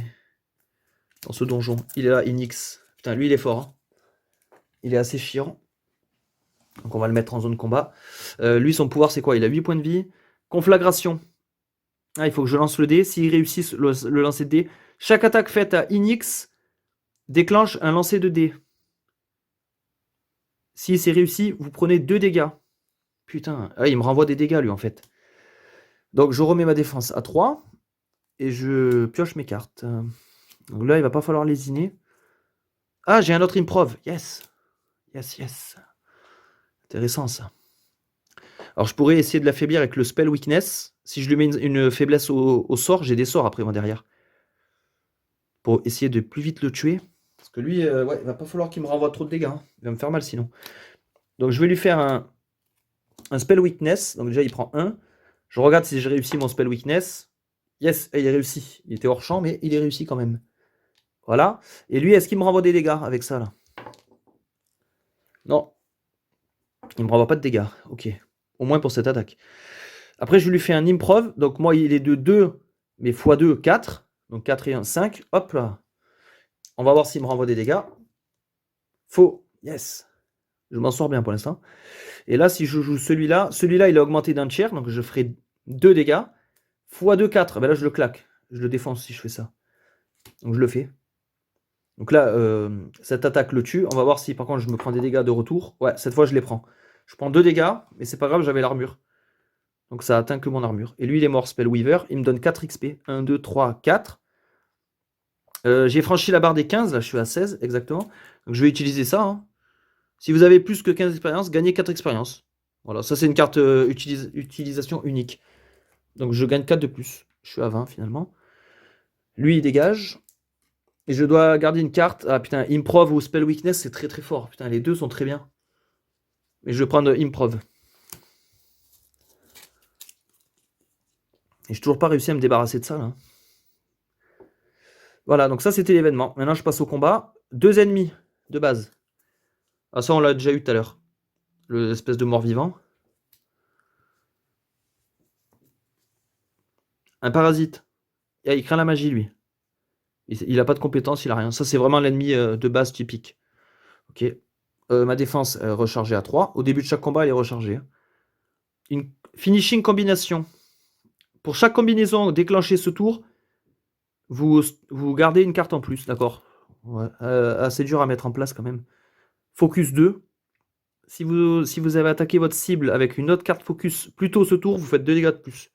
Speaker 1: donjon. Il est là, Inix. Putain, lui, il est fort. Hein. Il est assez chiant. Donc on va le mettre en zone combat. Lui, son pouvoir, c'est quoi? Il a 8 points de vie. Conflagration. Ah, il faut que je lance le dé. S'il réussit le lancer de dé, chaque attaque faite à Inix déclenche un lancer de dé. Si c'est réussi, vous prenez 2 dégâts. Putain, ah, il me renvoie des dégâts, lui, en fait. Donc je remets ma défense à 3. Et je pioche mes cartes. Donc là, il va pas falloir lésiner. Ah, j'ai un autre improv. Yes. Yes, yes. Intéressant, ça. Alors, je pourrais essayer de l'affaiblir avec le spell weakness. Si je lui mets une faiblesse au sort, j'ai des sorts après, moi, derrière. Pour essayer de plus vite le tuer. Parce que lui, ouais, il va pas falloir qu'il me renvoie trop de dégâts. Hein. Il va me faire mal, sinon. Donc, je vais lui faire un spell weakness. Donc, déjà, il prend 1. Je regarde si j'ai réussi mon spell weakness. Yes, il est réussi. Il était hors champ, mais il est réussi quand même. Voilà. Et lui, est-ce qu'il me renvoie des dégâts avec ça, là? Non. Il me renvoie pas de dégâts. Ok. Au moins pour cette attaque. Après, je lui fais un improv. Donc moi, il est de 2, mais x2, 4. Donc 4 et 1, 5. Hop là. On va voir s'il me renvoie des dégâts. Faux. Yes. Je m'en sors bien pour l'instant. Et là, si je joue celui-là, celui-là, il est augmenté d'un tiers. Donc je ferai 2 dégâts. x2, 4. Ben là, je le claque. Je le défonce si je fais ça. Donc je le fais. Donc là, cette attaque le tue. On va voir si par contre je me prends des dégâts de retour. Ouais, cette fois je les prends. Je prends 2 dégâts, mais c'est pas grave, j'avais l'armure. Donc ça atteint que mon armure. Et lui, il est mort, Spellweaver. Il me donne 4 XP. 1, 2, 3, 4. J'ai franchi la barre des 15. Là, je suis à 16, exactement. Donc je vais utiliser ça. Hein. Si vous avez plus que 15 expériences, gagnez 4 expériences. Voilà, ça c'est une carte utilisation unique. Donc je gagne 4 de plus. Je suis à 20 finalement. Lui, il dégage. Et je dois garder une carte. Ah putain, Improv ou Spell Weakness, c'est très très fort. Putain, les deux sont très bien. Mais je vais prendre Improv. Et j'ai toujours pas réussi à me débarrasser de ça là. Voilà, donc ça c'était l'événement. Maintenant je passe au combat. 2 ennemis de base. Ah ça on l'a déjà eu tout à l'heure. L'espèce de mort-vivant. Un parasite. Ah, il craint la magie lui. Il a pas de compétences, il a rien. Ça c'est vraiment l'ennemi de base typique. Ok. Ma défense est rechargée à 3. Au début de chaque combat elle est rechargée. Une finishing combination. Pour chaque combinaison déclenchée ce tour, vous gardez une carte en plus, d'accord. Ouais, assez dur à mettre en place quand même. Focus 2. Si vous avez attaqué votre cible avec une autre carte focus plus tôt ce tour, vous faites 2 dégâts de plus.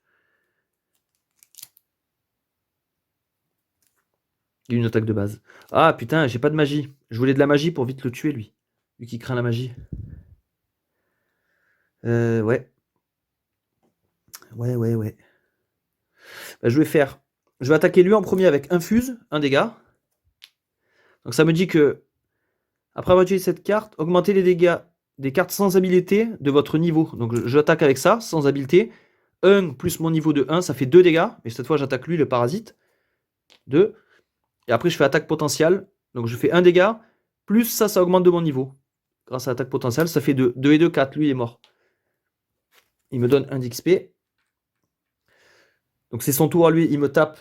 Speaker 1: Une attaque de base. Ah putain, j'ai pas de magie. Je voulais de la magie pour vite le tuer lui. Lui qui craint la magie. Ouais. Ouais. Bah, je vais attaquer lui en premier avec infuse, un dégât. Donc ça me dit que après avoir utilisé cette carte, augmentez les dégâts des cartes sans habileté de votre niveau. Donc j'attaque avec ça, sans habileté. 1 plus mon niveau de 1, ça fait 2 dégâts. Et cette fois, j'attaque lui, le parasite. 2. Et après, je fais attaque potentielle. Donc je fais 1 dégât. Plus ça augmente de mon niveau. Grâce à l'attaque potentielle, ça fait 2. 2 et 2, 4. Lui, il est mort. Il me donne 1 d'XP. Donc c'est son tour à lui. Il me tape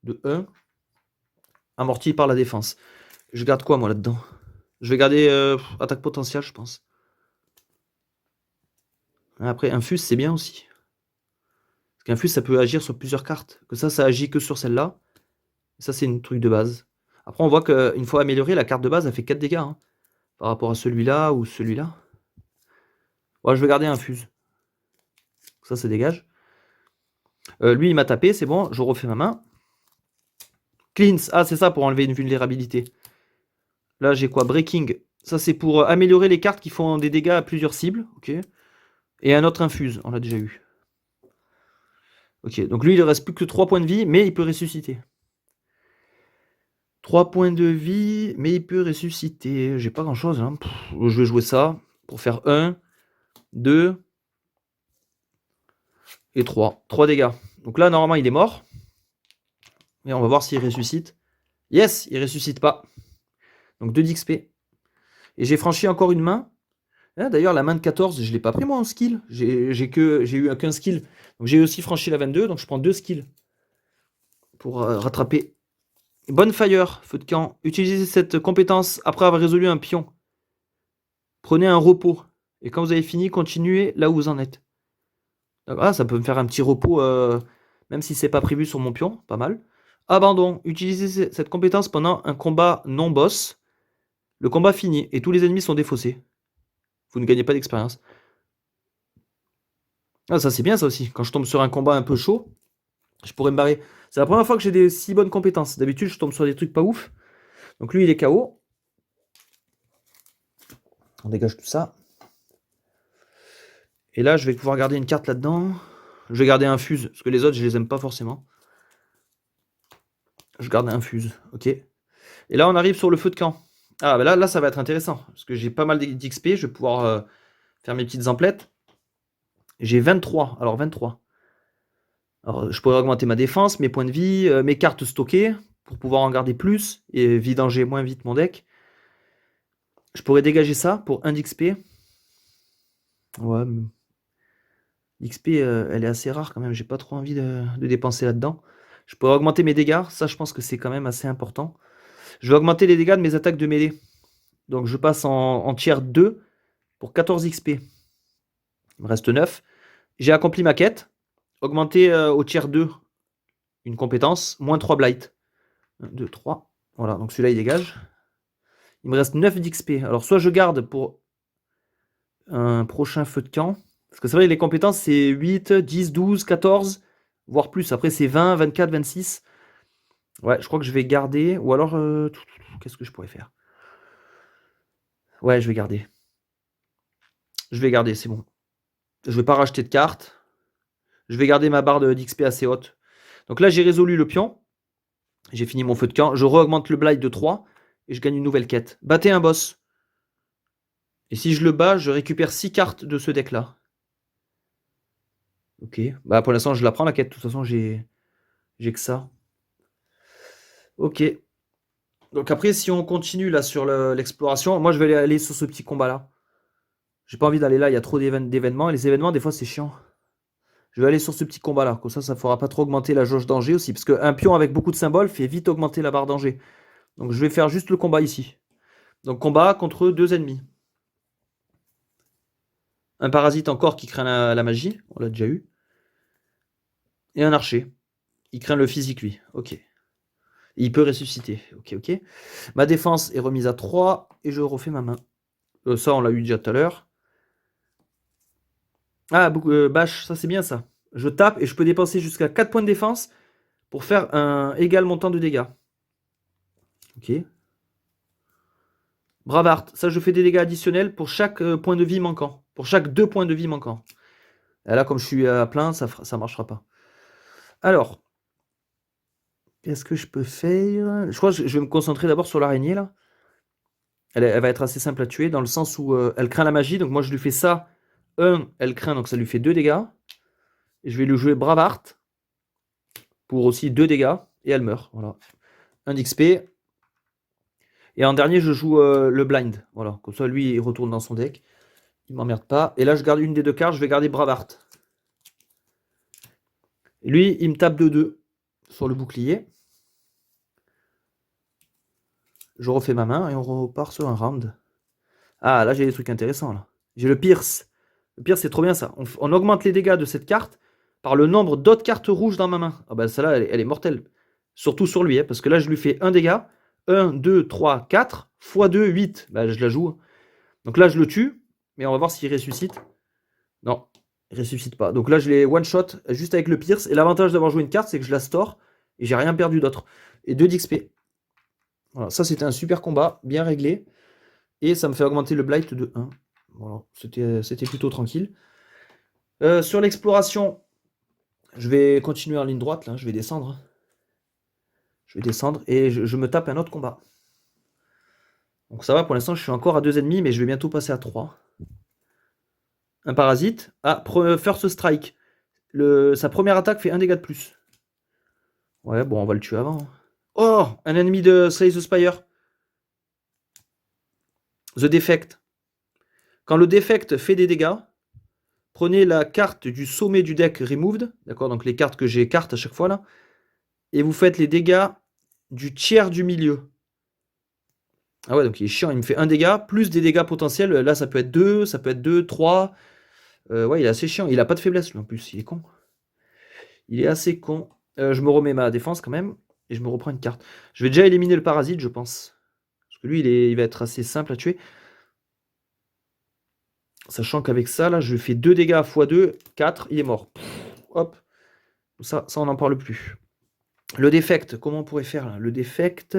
Speaker 1: de 1. Amorti par la défense. Je garde quoi, moi, là-dedans? Je vais garder attaque potentielle, je pense. Après, infuse, c'est bien aussi. Parce qu'infuse, ça peut agir sur plusieurs cartes. Que ça agit que sur celle-là. Ça, c'est une truc de base. Après, on voit qu'une fois améliorée, la carte de base, elle fait 4 dégâts. Hein, par rapport à celui-là ou celui-là. Ouais, je vais garder infuse. Ça dégage. Lui, il m'a tapé, c'est bon. Je refais ma main. Cleanse. Ah, c'est ça pour enlever une vulnérabilité. Là, j'ai quoi? Breaking. Ça, c'est pour améliorer les cartes qui font des dégâts à plusieurs cibles. Ok. Et un autre infuse. On l'a déjà eu. Ok. Donc lui, il ne reste plus que 3 points de vie, mais il peut ressusciter. 3 points de vie, mais il peut ressusciter. J'ai pas grand-chose. Hein. Je vais jouer ça pour faire 1, 2 et 3. 3 dégâts. Donc là, normalement, il est mort. Et on va voir s'il ressuscite. Yes, il ressuscite pas. Donc 2 d'XP. Et j'ai franchi encore une main. D'ailleurs, la main de 14, je ne l'ai pas pris moi en skill. J'ai eu qu'un skill. Donc j'ai aussi franchi la 22, donc je prends 2 skills. Pour rattraper. Bonfire, feu de camp. Utilisez cette compétence après avoir résolu un pion. Prenez un repos. Et quand vous avez fini, continuez là où vous en êtes. Ah, ça peut me faire un petit repos, même si c'est pas prévu sur mon pion. Pas mal. Abandon. Utilisez cette compétence pendant un combat non boss. Le combat finit et tous les ennemis sont défaussés. Vous ne gagnez pas d'expérience. Ah, ça c'est bien ça aussi. Quand je tombe sur un combat un peu chaud, je pourrais me barrer. C'est la première fois que j'ai des si bonnes compétences. D'habitude, je tombe sur des trucs pas ouf. Donc lui, il est KO. On dégage tout ça. Et là, je vais pouvoir garder une carte là-dedans. Je vais garder infuse, parce que les autres, je les aime pas forcément. Je garde infuse, ok. Et là, on arrive sur le feu de camp. Ah, bah là, ça va être intéressant, parce que j'ai pas mal d'XP, je vais pouvoir faire mes petites emplettes. J'ai 23, alors 23. Alors, je pourrais augmenter ma défense, mes points de vie, mes cartes stockées, pour pouvoir en garder plus, et vidanger moins vite mon deck. Je pourrais dégager ça pour 1 d'XP. Ouais. L'XP, elle est assez rare quand même. J'ai pas trop envie de dépenser là-dedans. Je pourrais augmenter mes dégâts. Ça, je pense que c'est quand même assez important. Je vais augmenter les dégâts de mes attaques de mêlée. Donc, je passe en tiers 2 pour 14 XP. Il me reste 9. J'ai accompli ma quête. Augmenter au tiers 2 une compétence. Moins 3 blight. 1, 2, 3. Voilà, donc celui-là, il dégage. Il me reste 9 d'XP. Alors, soit je garde pour un prochain feu de camp. Parce que c'est vrai, les compétences, c'est 8, 10, 12, 14, voire plus. Après, c'est 20, 24, 26. Ouais, je crois que je vais garder. Ou alors, qu'est-ce que je pourrais faire? Ouais, je vais garder. Je vais garder, c'est bon. Je vais pas racheter de cartes. Je vais garder ma barre d'XP assez haute. Donc là, j'ai résolu le pion. J'ai fini mon feu de camp. Je re-augmente le blight de 3. Et je gagne une nouvelle quête. Battez un boss. Et si je le bats, je récupère 6 cartes de ce deck-là. Ok. Bah pour l'instant, je la prends la quête. De toute façon, j'ai que ça. Ok. Donc après, si on continue là sur l'exploration, moi je vais aller sur ce petit combat-là. J'ai pas envie d'aller là, il y a trop d'événements. Et les événements, des fois, c'est chiant. Je vais aller sur ce petit combat-là. Comme ça ne fera pas trop augmenter la jauge danger aussi. Parce qu'un pion avec beaucoup de symboles fait vite augmenter la barre danger. Donc je vais faire juste le combat ici. Donc combat contre 2 ennemis. Un parasite encore qui craint la magie. On l'a déjà eu. Et un archer. Il craint le physique, lui. Ok. Il peut ressusciter. Ok, ok. Ma défense est remise à 3. Et je refais ma main. Ça, on l'a eu déjà tout à l'heure. Ah, bâche, ça c'est bien ça. Je tape et je peux dépenser jusqu'à 4 points de défense pour faire un égal montant de dégâts. Ok. Bravart, ça je fais des dégâts additionnels pour chaque point de vie manquant. Pour chaque 2 points de vie manquants. Et là, comme je suis à plein, ça marchera pas. Alors, qu'est-ce que je peux faire? Je crois que je vais me concentrer d'abord sur l'araignée là. Elle va être assez simple à tuer dans le sens où elle craint la magie. Donc moi je lui fais ça. 1, elle craint, donc ça lui fait 2 dégâts. Et je vais lui jouer Bravart pour aussi 2 dégâts. Et elle meurt. Voilà. 1 d'XP. Et en dernier, je joue le blind. Voilà. Comme ça, lui, il retourne dans son deck. Il m'emmerde pas. Et là, je garde une des 2 cartes. Je vais garder Bravart. Et lui, il me tape de 2 sur le bouclier. Je refais ma main et on repart sur un round. Ah, là, j'ai des trucs intéressants. Là. J'ai le Pierce. Le Pierce, c'est trop bien ça. On augmente les dégâts de cette carte par le nombre d'autres cartes rouges dans ma main. Ah bah celle-là, elle est mortelle. Surtout sur lui, hein, parce que là, je lui fais 1 dégât. 1, 2, 3, 4, x 2, 8. Bah, je la joue. Donc là, je le tue, mais on va voir s'il ressuscite. Non, il ressuscite pas. Donc là, je l'ai one-shot juste avec le Pierce. Et l'avantage d'avoir joué une carte, c'est que je la store et j'ai rien perdu d'autre. Et 2 d'XP. Voilà, ça, c'était un super combat, bien réglé. Et ça me fait augmenter le blight de 1. Voilà, c'était plutôt tranquille. Sur l'exploration, je vais continuer en ligne droite, là. Je vais descendre. Je vais descendre et je me tape un autre combat. Donc ça va, pour l'instant, je suis encore à 2 ennemis, mais je vais bientôt passer à 3. Un parasite. Ah, First Strike. Sa première attaque fait 1 dégât de plus. Ouais, bon, on va le tuer avant. Oh, un ennemi de Slay the Spire. The Defect. Quand le Defect fait des dégâts, prenez la carte du sommet du deck Removed. D'accord, donc les cartes que j'ai cartes à chaque fois là. Et vous faites les dégâts du tiers du milieu. Ah ouais, donc il est chiant, il me fait 1 dégât, plus des dégâts potentiels. Là, ça peut être 2, ça peut être 2, 3. Ouais, il est assez chiant. Il a pas de faiblesse, lui, en plus. Il est con. Il est assez con. Je me remets ma défense quand même. Et je me reprends une carte. Je vais déjà éliminer le parasite, je pense. Parce que lui, il va être assez simple à tuer. Sachant qu'avec ça, là, je fais 2 dégâts x 2, 4, il est mort. Hop. Ça, on n'en parle plus. Le défect, comment on pourrait faire là? Le défect...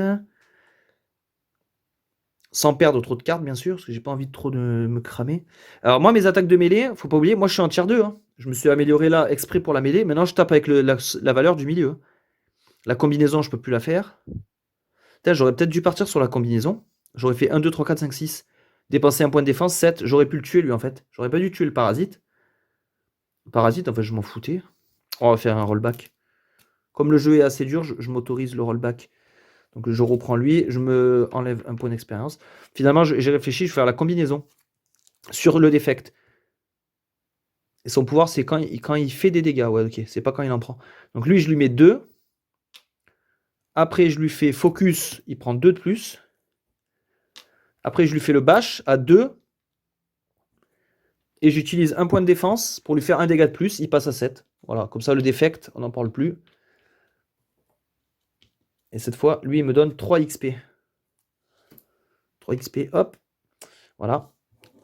Speaker 1: Sans perdre trop de cartes, bien sûr, parce que j'ai pas envie de trop de me cramer. Alors moi, mes attaques de mêlée, faut pas oublier, moi je suis en tier 2. Hein. Je me suis amélioré là exprès pour la mêlée. Maintenant, je tape avec la valeur du milieu. La combinaison, je peux plus la faire. J'aurais peut-être dû partir sur la combinaison. J'aurais fait 1, 2, 3, 4, 5, 6. Dépenser un point de défense, 7. J'aurais pu le tuer lui en fait. J'aurais pas dû tuer le parasite. Le parasite, en fait, je m'en foutais. On va faire un rollback. Comme le jeu est assez dur, je m'autorise le rollback. Donc je reprends lui, je me enlève un point d'expérience. Finalement, j'ai réfléchi, je vais faire la combinaison sur le défect. Et son pouvoir, c'est quand il fait des dégâts. Ouais, ok. C'est pas quand il en prend. Donc lui, je lui mets 2. Après, je lui fais focus. Il prend 2 de plus. Après, je lui fais le bash à 2. Et j'utilise un point de défense pour lui faire un dégât de plus. Il passe à 7. Voilà. Comme ça, le défect, on n'en parle plus. Et cette fois, lui, il me donne 3 XP. 3 XP, hop. Voilà.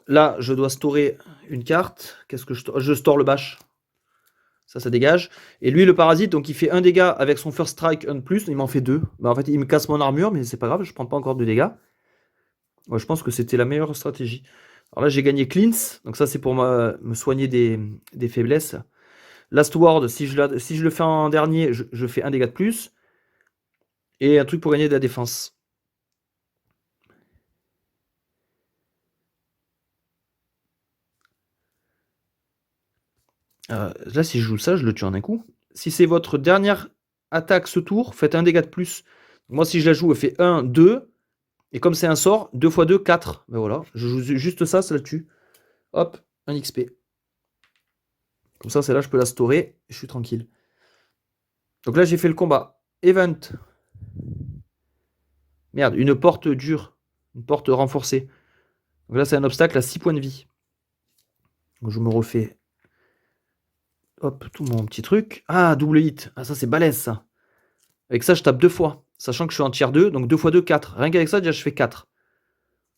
Speaker 1: Là, je dois storer une carte. Qu'est-ce que je store le bash. Ça dégage. Et lui, le parasite, donc il fait un dégât avec son first strike, un de plus. Il m'en fait 2. Bah, en fait, il me casse mon armure, mais c'est pas grave, je prends pas encore de dégâts. Ouais, je pense que c'était la meilleure stratégie. Alors là, j'ai gagné Cleanse. Donc ça, c'est pour me soigner des faiblesses. Last Word, si je le fais en dernier, je fais un dégât de plus. Et un truc pour gagner de la défense. Là, si je joue ça, je le tue en un coup. Si c'est votre dernière attaque ce tour, faites un dégât de plus. Moi, si je la joue, elle fait 1, 2. Et comme c'est un sort, 2 x 2, 4. Ben voilà, je joue juste ça, ça le tue. Hop, un XP. Comme ça, celle-là, je peux la storer. Je suis tranquille. Donc là, j'ai fait le combat. Event. Merde, une porte dure. Une porte renforcée. Donc là, c'est un obstacle à 6 points de vie. Donc je me refais. Hop, tout mon petit truc. Ah, double hit. Ah, ça, c'est balèze, ça. Avec ça, je tape 2 fois. Sachant que je suis en tier 2. Donc 2 x 2, 4. Rien qu'avec ça, déjà, je fais 4.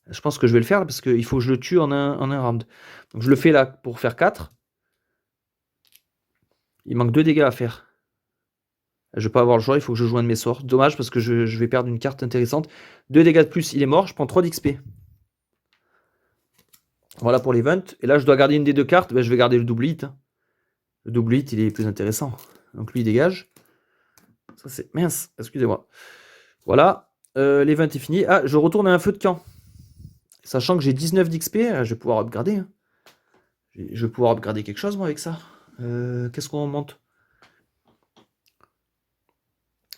Speaker 1: Je pense que je vais le faire parce qu'il faut que je le tue en un round. Donc je le fais là pour faire 4. Il manque 2 dégâts à faire. Je vais pas avoir le choix, il faut que je joue un de mes sorts. Dommage parce que je vais perdre une carte intéressante. 2 dégâts de plus, il est mort. Je prends 3 d'XP. Voilà pour l'event. Et là, je dois garder une des 2 cartes. Ben, je vais garder le double hit. Le double hit, il est plus intéressant. Donc lui, il dégage. Ça, c'est mince. Excusez-moi. Voilà. L'event est fini. Ah, je retourne à un feu de camp. Sachant que j'ai 19 d'XP, je vais pouvoir upgrader. Hein. Je vais pouvoir upgrader quelque chose, moi, avec ça. Qu'est-ce qu'on monte?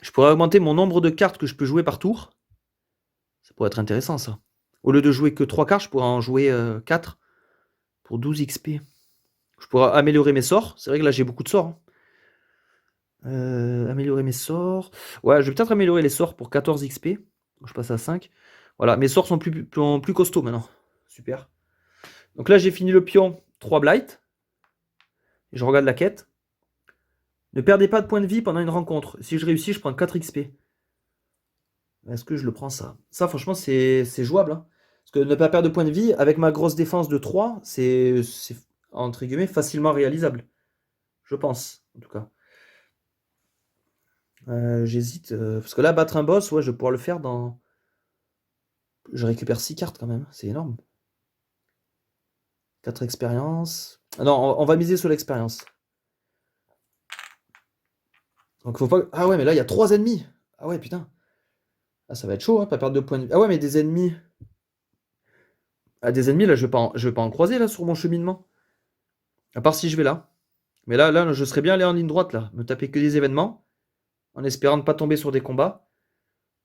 Speaker 1: Je pourrais augmenter mon nombre de cartes que je peux jouer par tour. Ça pourrait être intéressant, ça. Au lieu de jouer que 3 cartes, je pourrais en jouer 4 pour 12 XP. Je pourrais améliorer mes sorts. C'est vrai que là, j'ai beaucoup de sorts. Hein. Améliorer mes sorts. Ouais, je vais peut-être améliorer les sorts pour 14 XP. Je passe à 5. Voilà, mes sorts sont plus costauds maintenant. Super. Donc là, j'ai fini le pion. 3 blight. Et je regarde la quête. Ne perdez pas de points de vie pendant une rencontre. Si je réussis, je prends 4 XP. Est-ce que je le prends ça? Ça, franchement, c'est jouable. Hein. Parce que ne pas perdre de points de vie, avec ma grosse défense de 3, c'est entre guillemets facilement réalisable. Je pense, en tout cas. J'hésite. Parce que là, battre un boss, ouais, je vais pouvoir le faire dans. Je récupère 6 cartes quand même. C'est énorme. 4 expériences. Ah non, on va miser sur l'expérience. Donc faut pas. Ah ouais, mais là, il y a 3 ennemis. Ah ouais, putain. Ah, ça va être chaud, hein, pas perdre de points de vie. Ah ouais, mais des ennemis. Ah, des ennemis, là, je vais pas en croiser, là, sur mon cheminement. À part si je vais là. Mais là, je serais bien allé en ligne droite, là. Me taper que des événements. En espérant ne pas tomber sur des combats.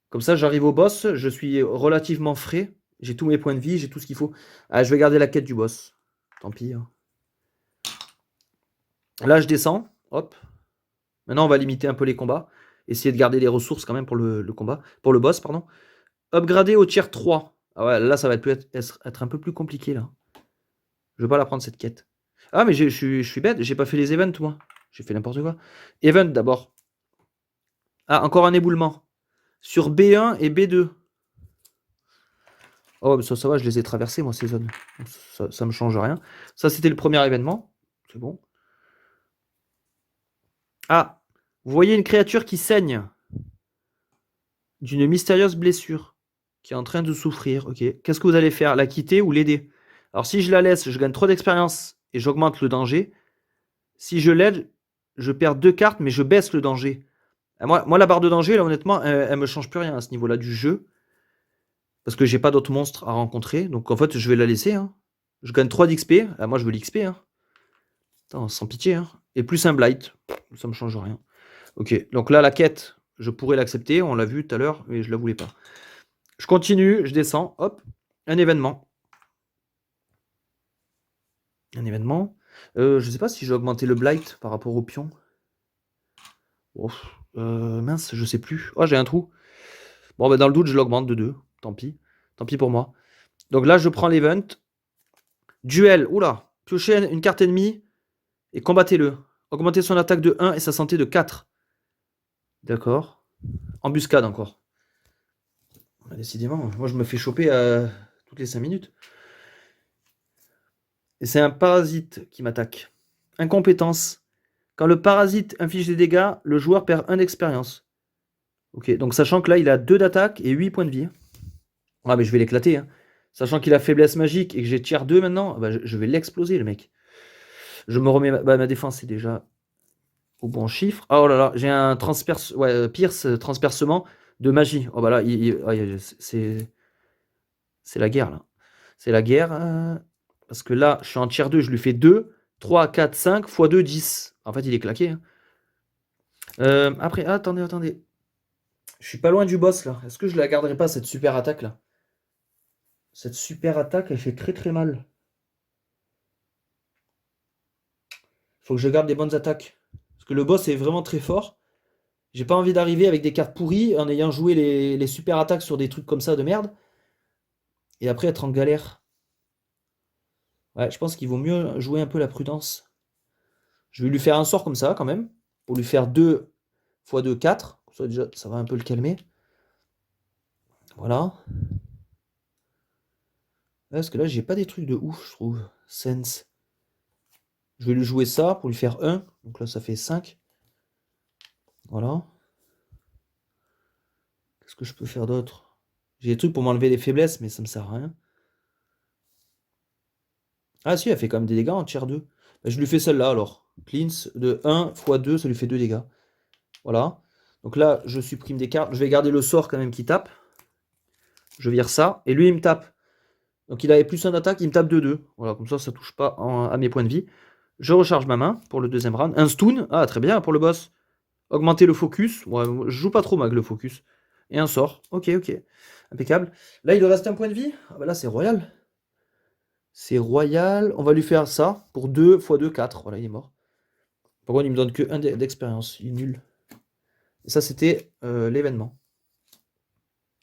Speaker 1: Comme ça, j'arrive au boss. Je suis relativement frais. J'ai tous mes points de vie. J'ai tout ce qu'il faut. Ah, je vais garder la quête du boss. Tant pis. Hein. Là, je descends. Hop. Maintenant, on va limiter un peu les combats. Essayer de garder les ressources quand même pour le combat. Pour le boss, pardon. Upgrader au tier 3. Ah ouais, là, ça va être un peu plus compliqué, là. Je vais pas la prendre, cette quête. Ah, mais je suis bête. J'ai pas fait les events, moi. J'ai fait n'importe quoi. Event, d'abord. Ah, encore un éboulement. Sur B1 et B2. Oh, ça va, je les ai traversés, moi, ces zones. Ça me change rien. Ça, c'était le premier événement. C'est bon. Ah, vous voyez une créature qui saigne d'une mystérieuse blessure, qui est en train de souffrir. Ok. Qu'est-ce que vous allez faire? La quitter ou l'aider? Alors, si je la laisse, je gagne 3 d'expérience et j'augmente le danger. Si je l'aide, je perds 2 cartes, mais je baisse le danger. Moi, la barre de danger, là, honnêtement, elle me change plus rien à ce niveau-là du jeu. Parce que j'ai pas d'autres monstres à rencontrer. Donc, en fait, je vais la laisser. Hein. Je gagne 3 d'XP. Ah, moi, je veux l'XP. Hein. Sans pitié. Hein. Et plus un blight. Ça me change rien. Ok. Donc là, la quête, je pourrais l'accepter. On l'a vu tout à l'heure, mais je la voulais pas. Je continue. Je descends. Hop. Un événement. Un événement. Je sais pas si j'ai augmenté le blight par rapport au pion. Oh, mince, je sais plus. Oh, j'ai un trou. Bon, bah, dans le doute, je l'augmente de 2. Tant pis. Tant pis pour moi. Donc là, je prends l'event. Duel. Oula. Piochez une carte ennemie et combattez-le. Augmentez son attaque de 1 et sa santé de 4. D'accord. Embuscade encore. Décidément, moi je me fais choper toutes les 5 minutes. Et c'est un parasite qui m'attaque. Incompétence. Quand le parasite inflige des dégâts, le joueur perd 1 d'expérience. Ok, donc sachant que là il a 2 d'attaque et 8 points de vie. Ah mais je vais l'éclater. Hein. Sachant qu'il a faiblesse magique et que j'ai tiers 2 maintenant, bah, je vais l'exploser le mec. Je me remets... ma défense est déjà au bon chiffre. Ah, oh là là, j'ai un transperce... Ouais, pierce transpercement de magie. Oh bah là, c'est la guerre là. C'est la guerre. Parce que là, je suis en tiers 2, je lui fais 2, 3, 4, 5, x 2, 10. En fait, il est claqué. Hein. Après, attendez. Je suis pas loin du boss là. Est-ce que je la garderai pas cette super attaque là? Cette super attaque, elle fait très très mal. Faut que je garde des bonnes attaques. Parce que le boss est vraiment très fort. J'ai pas envie d'arriver avec des cartes pourries en ayant joué les super attaques sur des trucs comme ça de merde. Et après être en galère. Ouais, je pense qu'il vaut mieux jouer un peu la prudence. Je vais lui faire un sort comme ça quand même. Pour lui faire 2 x 2, 4. Ça, déjà, ça va un peu le calmer. Voilà. Parce que là, j'ai pas des trucs de ouf, je trouve. Sense. Je vais lui jouer ça pour lui faire 1. Donc là, ça fait 5. Voilà. Qu'est-ce que je peux faire d'autre? J'ai des trucs pour m'enlever les faiblesses, mais ça me sert à rien. Ah si, elle fait quand même des dégâts en tier 2. Bah, je lui fais celle-là alors. Cleanse de 1 x 2, ça lui fait 2 dégâts. Voilà. Donc là, je supprime des cartes. Je vais garder le sort quand même qui tape. Je vire ça. Et lui, il me tape. Donc il avait plus 1 d'attaque, il me tape 2-2. Voilà, comme ça touche pas à mes points de vie. Je recharge ma main pour le deuxième round. Un stun. Ah, très bien pour le boss. Augmenter le focus. Ouais, je joue pas trop mag le focus. Et un sort. Ok. Impeccable. Là, il lui reste un point de vie. Ah bah là, c'est royal. C'est royal. On va lui faire ça pour 2 x 2, 4. Voilà, il est mort. Par contre, il me donne que 1 d'expérience. Il est nul. Et ça, c'était l'événement.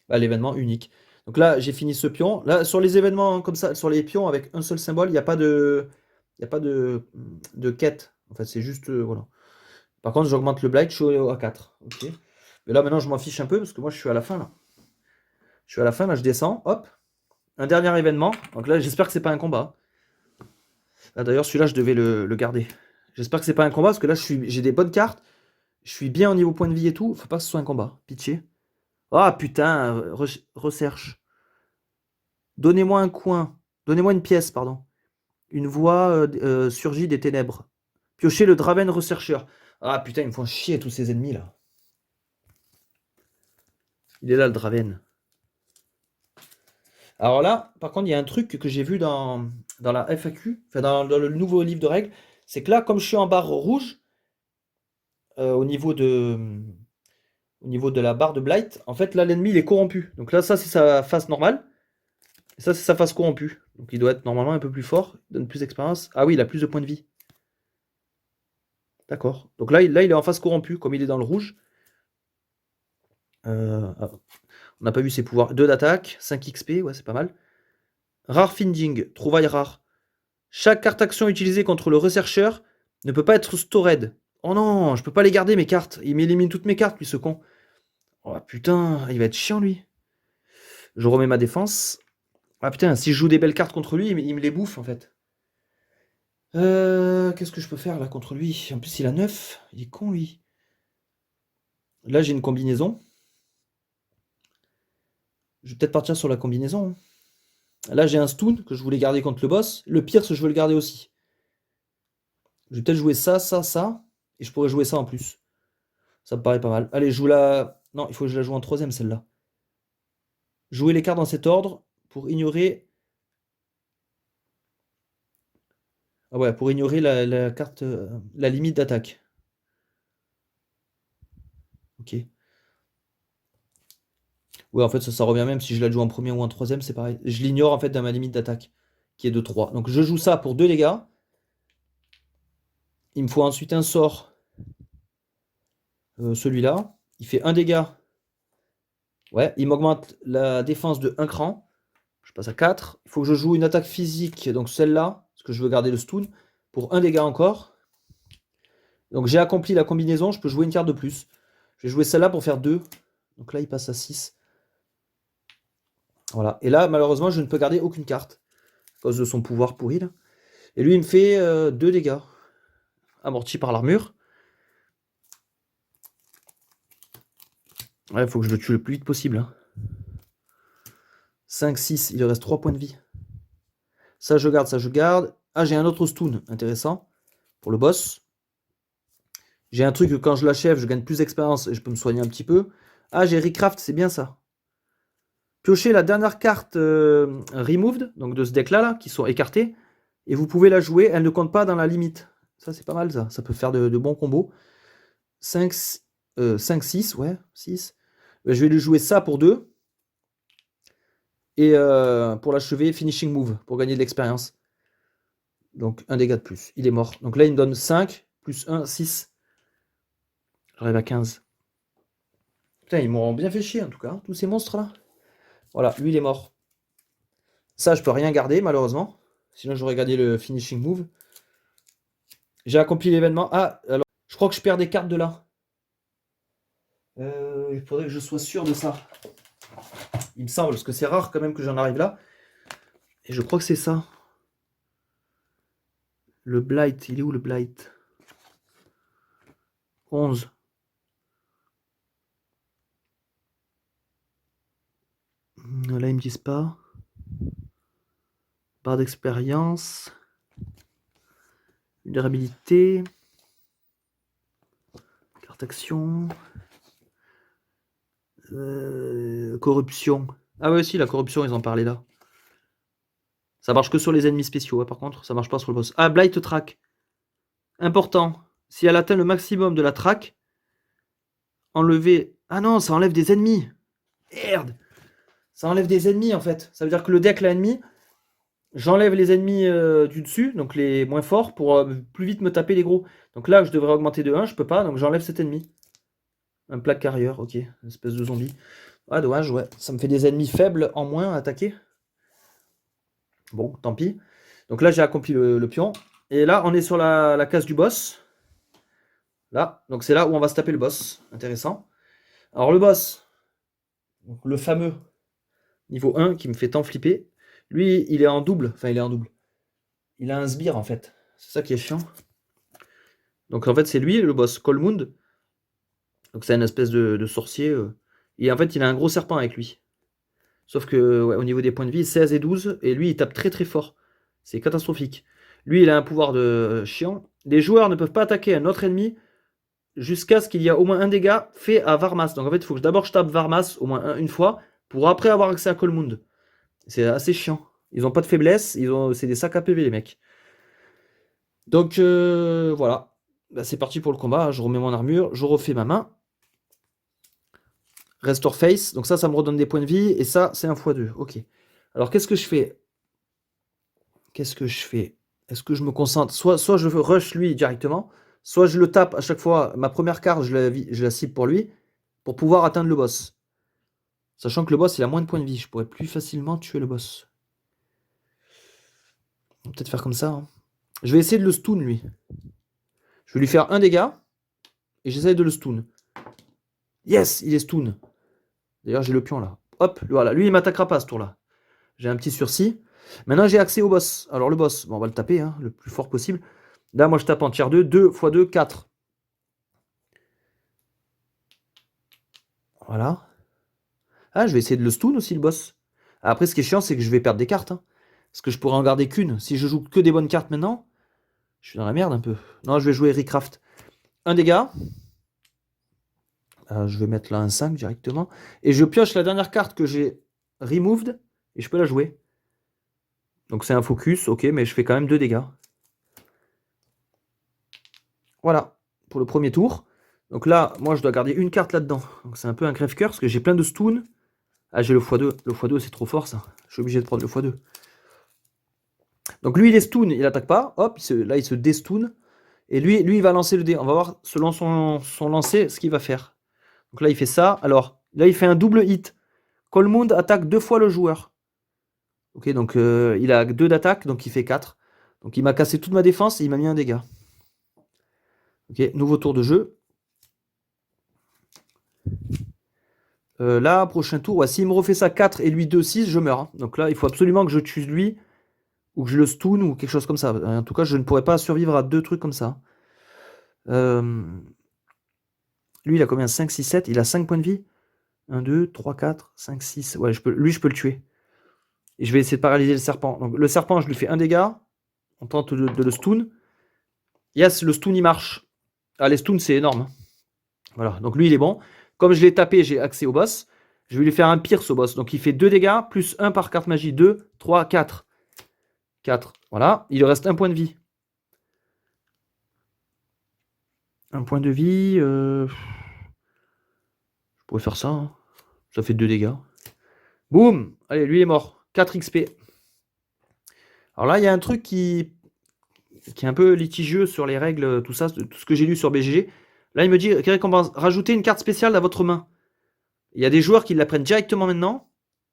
Speaker 1: Bah, l'événement unique. Donc là, j'ai fini ce pion. Là, sur les événements comme ça, sur les pions avec un seul symbole, il n'y a pas de... Il n'y a pas de quête. En fait, c'est juste... voilà. Par contre, j'augmente le blight, je suis à 4. Ok. Mais là, maintenant, je m'en fiche un peu parce que moi, je suis à la fin, là. Je suis à la fin, là, je descends. Hop. Un dernier événement. Donc là, j'espère que c'est pas un combat. Ah, d'ailleurs, celui-là, je devais le garder. J'espère que c'est pas un combat parce que là, j'ai des bonnes cartes. Je suis bien au niveau point de vie et tout. Faut pas que ce soit un combat. Pitié. Ah, putain. Recherche. Donnez-moi un coin. Donnez-moi une pièce, pardon. Une voix surgit des ténèbres. Piochez le Draven Researcher. Ah putain, ils me font chier tous ces ennemis là. Il est là le Draven. Alors là, par contre, il y a un truc que j'ai vu dans la FAQ, enfin dans le nouveau livre de règles, c'est que là, comme je suis en barre rouge, au niveau de la barre de Blight, en fait là l'ennemi il est corrompu. Donc là, ça c'est sa face normale. Et ça c'est sa face corrompue. Donc il doit être normalement un peu plus fort, il donne plus d'expérience. Ah oui, il a plus de points de vie. D'accord. Donc là, il est en face corrompu, comme il est dans le rouge. On n'a pas vu ses pouvoirs. 2 d'attaque, 5 XP, ouais, c'est pas mal. Rare Finding, trouvaille rare. Chaque carte action utilisée contre le researcher ne peut pas être stored. Oh non, je peux pas les garder mes cartes. Il m'élimine toutes mes cartes, lui, ce con. Oh putain, il va être chiant, lui. Je remets ma défense. Ah putain, si je joue des belles cartes contre lui, il me les bouffe, en fait. Qu'est-ce que je peux faire, là, contre lui? En plus, il a 9. Il est con, lui. Là, j'ai une combinaison. Je vais peut-être partir sur la combinaison. Hein. Là, j'ai un stun que je voulais garder contre le boss. Le pire, c'est que je veux le garder aussi. Je vais peut-être jouer ça. Et je pourrais jouer ça en plus. Ça me paraît pas mal. Allez, je joue la... Non, il faut que je la joue en troisième, celle-là. Jouer les cartes dans cet ordre pour ignorer... Ah ouais, pour ignorer la carte... la limite d'attaque. Ok. Ouais, en fait, ça revient même si je la joue en premier ou en troisième, c'est pareil. Je l'ignore en fait dans ma limite d'attaque, qui est de 3. Donc je joue ça pour 2 dégâts. Il me faut ensuite un sort. Celui-là. Il fait 1 dégât. Ouais, il m'augmente la défense de 1 cran. Je passe à 4. Il faut que je joue une attaque physique, donc celle-là, parce que je veux garder le stun, pour 1 dégât encore. Donc j'ai accompli la combinaison, je peux jouer une carte de plus. Je vais jouer celle-là pour faire 2. Donc là, il passe à 6. Voilà. Et là, malheureusement, je ne peux garder aucune carte, à cause de son pouvoir pourri, là. Et lui, il me fait 2 dégâts. Amorti par l'armure. Ouais, il faut que je le tue le plus vite possible. Hein. 5, 6, il lui reste 3 points de vie. Ça, je garde, ça, je garde. Ah, j'ai un autre stun, intéressant, pour le boss. J'ai un truc que quand je l'achève, je gagne plus d'expérience et je peux me soigner un petit peu. Ah, j'ai Recraft, c'est bien ça. Piochez la dernière carte Removed, donc de ce deck-là, là, qui sont écartées, et vous pouvez la jouer, elle ne compte pas dans la limite. Ça, c'est pas mal, ça. Ça peut faire de bons combos. 5, 6, ouais, 6. Je vais lui jouer ça pour 2. Et pour l'achever, Finishing Move, pour gagner de l'expérience. Donc, un dégât de plus. Il est mort. Donc là, il me donne 5, plus 1, 6. J'arrive à 15. Putain, ils m'ont bien fait chier, en tout cas, tous ces monstres-là. Voilà, lui, il est mort. Ça, je peux rien garder, malheureusement. Sinon, j'aurais gardé le Finishing Move. J'ai accompli l'événement. Ah, alors, je crois que je perds des cartes de là. Il faudrait que je sois sûr de ça. Il me semble, parce que c'est rare quand même que j'en arrive là. Et je crois que c'est ça. Le Blight, il est où le Blight? 11. Là, ils me disent pas. Barre d'expérience. Vulnérabilité. Carte action. Corruption. Ah ouais, si, la corruption, ils en parlaient là. Ça marche que sur les ennemis spéciaux, hein, par contre. Ça marche pas sur le boss. Ah, Blight Track. Important. Si elle atteint le maximum de la track, enlever... Ah non, ça enlève des ennemis. Merde. Ça enlève des ennemis, en fait. Ça veut dire que le deck, l'ennemi, j'enlève les ennemis du dessus, donc les moins forts, pour plus vite me taper les gros. Donc là, je devrais augmenter de 1, je peux pas, donc j'enlève cet ennemi. Un plaque carrière, ok. Une espèce de zombie. Ah, dommage, ouais. Ça me fait des ennemis faibles en moins à attaquer. Bon, tant pis. Donc là, j'ai accompli le pion. Et là, on est sur la case du boss. Là, donc c'est là où on va se taper le boss. Intéressant. Alors le boss, donc le fameux niveau 1 qui me fait tant flipper. Lui, il est en double. Enfin, il est en double. Il a un sbire, en fait. C'est ça qui est chiant. Donc en fait, c'est lui, le boss Kolmund. Donc c'est une espèce de sorcier. Et en fait, il a un gros serpent avec lui. Sauf que ouais, au niveau des points de vie, 16 et 12. Et lui, il tape très très fort. C'est catastrophique. Lui, il a un pouvoir de chiant. Les joueurs ne peuvent pas attaquer un autre ennemi jusqu'à ce qu'il y ait au moins un dégât fait à Varmas. Donc en fait, il faut que d'abord je tape Varmas au moins une fois pour après avoir accès à Kolmund. C'est assez chiant. Ils n'ont pas de faiblesse, c'est des sacs à PV les mecs. Donc voilà. Bah, c'est parti pour le combat. Je remets mon armure, je refais ma main. Restore face. Donc ça me redonne des points de vie. Et ça, c'est un x2. Ok. Alors qu'est-ce que je fais? Qu'est-ce que je fais? Est-ce que je me concentre? Soit je rush lui directement, soit je le tape à chaque fois. Ma première carte, je la cible pour lui, pour pouvoir atteindre le boss. Sachant que le boss, il a moins de points de vie. Je pourrais plus facilement tuer le boss. On va peut-être faire comme ça. Hein. Je vais essayer de le stun, lui. Je vais lui faire un dégât. Et j'essaie de le stun. Yes, il est stun. D'ailleurs, j'ai le pion, là. Hop, voilà. Lui, il m'attaquera pas, ce tour-là. J'ai un petit sursis. Maintenant, j'ai accès au boss. Alors, le boss, bon, on va le taper, hein, le plus fort possible. Là, moi, je tape en tier 2. 2 x 2, 4. Voilà. Ah, je vais essayer de le stun aussi, le boss. Après, ce qui est chiant, c'est que je vais perdre des cartes. Hein, parce que je pourrais en garder qu'une. Si je joue que des bonnes cartes maintenant, je suis dans la merde un peu. Non, je vais jouer Recraft. Un dégât. Je vais mettre là un 5 directement. Et je pioche la dernière carte que j'ai removed. Et je peux la jouer. Donc c'est un focus, ok, mais je fais quand même 2 dégâts. Voilà, pour le premier tour. Donc là, moi je dois garder une carte là-dedans. Donc c'est un peu un crève-cœur parce que j'ai plein de stuns. Ah, j'ai le x2. Le x2, c'est trop fort ça. Je suis obligé de prendre le x2. Donc lui, il est stun, il attaque pas. Hop, là il se destun. Et lui, il va lancer le dé. On va voir, selon son lancer, ce qu'il va faire. Donc là, il fait ça. Alors, là, il fait un double hit. Colmund attaque 2 fois le joueur. Ok, donc il a 2 d'attaque, donc il fait 4. Donc il m'a cassé toute ma défense et il m'a mis un dégât. Ok, nouveau tour de jeu. Là, prochain tour, ouais, s'il me refait ça 4 et lui 2, 6, je meurs. Hein. Donc là, il faut absolument que je tue lui, ou que je le stun, ou quelque chose comme ça. En tout cas, je ne pourrais pas survivre à 2 trucs comme ça. Lui, il a combien? 5, 6, 7. Il a 5 points de vie. 1, 2, 3, 4, 5, 6. Ouais, lui, je peux le tuer. Et je vais essayer de paralyser le serpent. Donc le serpent, je lui fais un dégât. On tente de le stun. Yes, le stun, il marche. Ah, les stuns, c'est énorme. Voilà, donc lui, il est bon. Comme je l'ai tapé, j'ai accès au boss. Je vais lui faire un pierce au boss. Donc il fait 2 dégâts, plus 1 par carte magie. 2, 3, 4. 4. Voilà, il lui reste un point de vie. Un point de vie. Je pourrais faire ça. Hein. Ça fait 2 dégâts. Boum. Allez, lui est mort. 4 XP. Alors là, il y a un truc qui est un peu litigieux sur les règles, tout ça, tout ce que j'ai lu sur BGG. Là, il me dit, récompense, rajoutez une carte spéciale à votre main. Il y a des joueurs qui la prennent directement maintenant.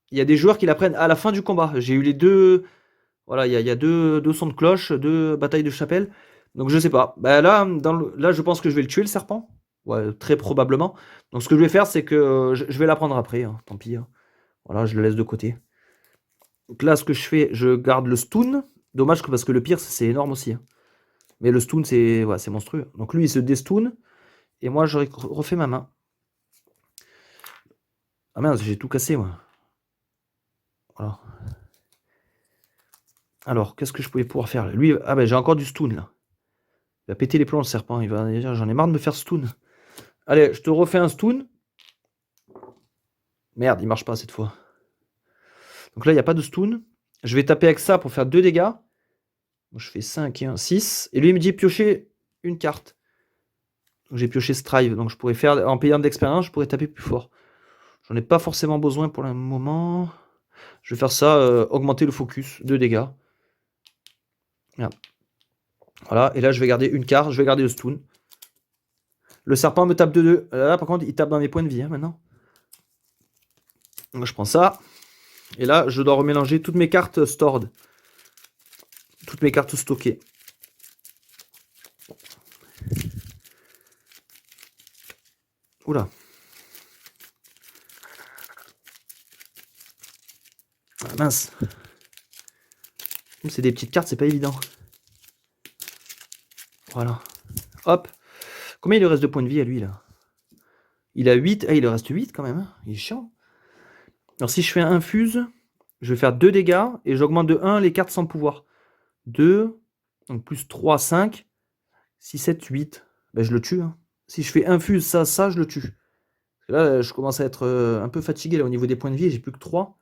Speaker 1: Il y a des joueurs qui la prennent à la fin du combat. J'ai eu les deux. Voilà, il y a deux sons de cloche, 2 batailles de chapelle. Donc je sais pas. Bah là, là, je pense que je vais le tuer, le serpent. Ouais, très probablement. Donc ce que je vais faire, c'est que je vais la prendre après. Hein, tant pis. Hein. Voilà, je le laisse de côté. Donc là, ce que je fais, je garde le stun. Dommage parce que le pire, c'est énorme aussi. Hein. Mais le stun, c'est monstrueux. Donc lui, il se destun. Et moi, je refais ma main. Ah mince, j'ai tout cassé, moi. Voilà. Alors, qu'est-ce que je pouvais pouvoir faire? Lui, ah ben j'ai encore du stun, là. Il va péter les plombs, le serpent. Il va dire, j'en ai marre de me faire stun. Allez, je te refais un stun. Merde, il marche pas cette fois. Donc là, il n'y a pas de stun. Je vais taper avec ça pour faire 2 dégâts. Je fais 5 et 1, 6. Et lui, il me dit piocher une carte. Donc j'ai pioché Strive. Donc je pourrais faire, en payant de l'expérience, je pourrais taper plus fort. J'en ai pas forcément besoin pour le moment. Je vais faire ça, augmenter le focus, 2 dégâts. Voilà, et là je vais garder une carte, je vais garder le stun. Le serpent me tape de 2. Là par contre, il tape dans mes points de vie hein, maintenant. Donc je prends ça. Et là, je dois remélanger toutes mes cartes stored. Toutes mes cartes stockées. Oula. Ah, mince. C'est des petites cartes, c'est pas évident. Voilà. Hop. Combien il lui reste de points de vie à lui là? Il a 8. Ah, il lui reste 8 quand même. Hein. Il est chiant. Alors si je fais un infuse, je vais faire 2 dégâts et j'augmente de 1 les cartes sans pouvoir. 2, donc plus 3, 5, 6, 7, 8. Ben, je le tue. Hein. Si je fais infuse ça, je le tue. Là, je commence à être un peu fatigué là, au niveau des points de vie, j'ai plus que 3.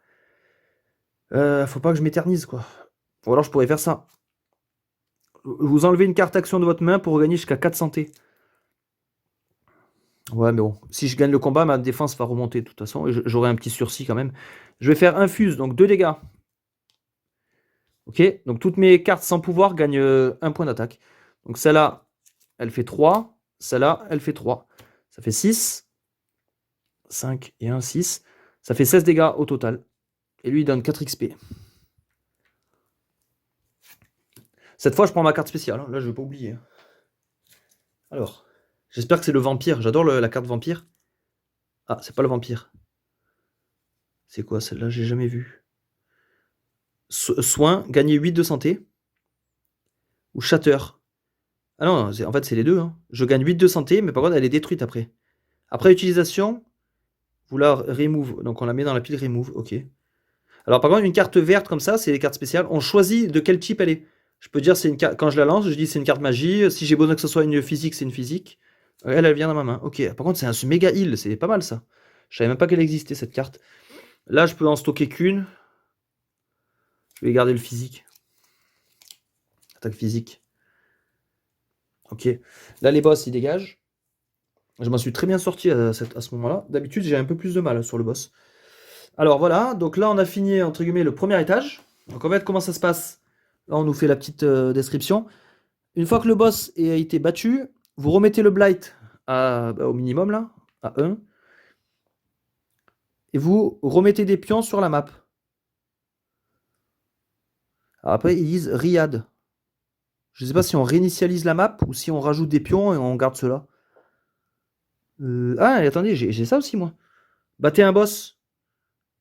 Speaker 1: Faut pas que je m'éternise quoi. Ou alors je pourrais faire ça. Vous enlevez une carte action de votre main pour gagner jusqu'à 4 santé. Ouais, mais bon, si je gagne le combat, ma défense va remonter de toute façon, et j'aurai un petit sursis quand même. Je vais faire infuse, donc 2 dégâts. Ok, donc toutes mes cartes sans pouvoir gagnent 1 point d'attaque. Donc celle-là, elle fait 3. Celle-là, elle fait 3. Ça fait 6. 5 et 1, 6. Ça fait 16 dégâts au total. Et lui, il donne 4 XP. Cette fois, je prends ma carte spéciale. Hein. Là, je vais pas oublier. Alors, j'espère que c'est le vampire. J'adore la carte vampire. Ah, c'est pas le vampire. C'est quoi celle-là? J'ai jamais vu. Soin, gagner 8 de santé. Ou Shatter. Ah non, en fait, c'est les deux. Hein. Je gagne 8 de santé, mais par contre, elle est détruite après. Après utilisation, vous la remove. Donc, on la met dans la pile remove. Ok. Alors, par contre, une carte verte comme ça, c'est les cartes spéciales. On choisit de quel type elle est. Je peux dire, c'est une carte. Quand je la lance, je dis c'est une carte magie. Si j'ai besoin que ce soit une physique, c'est une physique. Elle vient dans ma main. Ok. Par contre, c'est un méga heal. C'est pas mal ça. Je savais même pas qu'elle existait cette carte. Là, je peux en stocker qu'une. Je vais garder le physique. Attaque physique. Ok. Là, les boss, ils dégagent. Je m'en suis très bien sorti à ce moment-là. D'habitude, j'ai un peu plus de mal sur le boss. Alors voilà. Donc là, on a fini, entre guillemets, le premier étage. Donc en fait, comment ça se passe? Là, on nous fait la petite description. Une fois que le boss a été battu, vous remettez le blight au minimum là, à 1. Et vous remettez des pions sur la map. Alors après, ils disent Riyad. Je sais pas si on réinitialise la map ou si on rajoute des pions et on garde cela. Ah, attendez, j'ai ça aussi, moi. Battez un boss.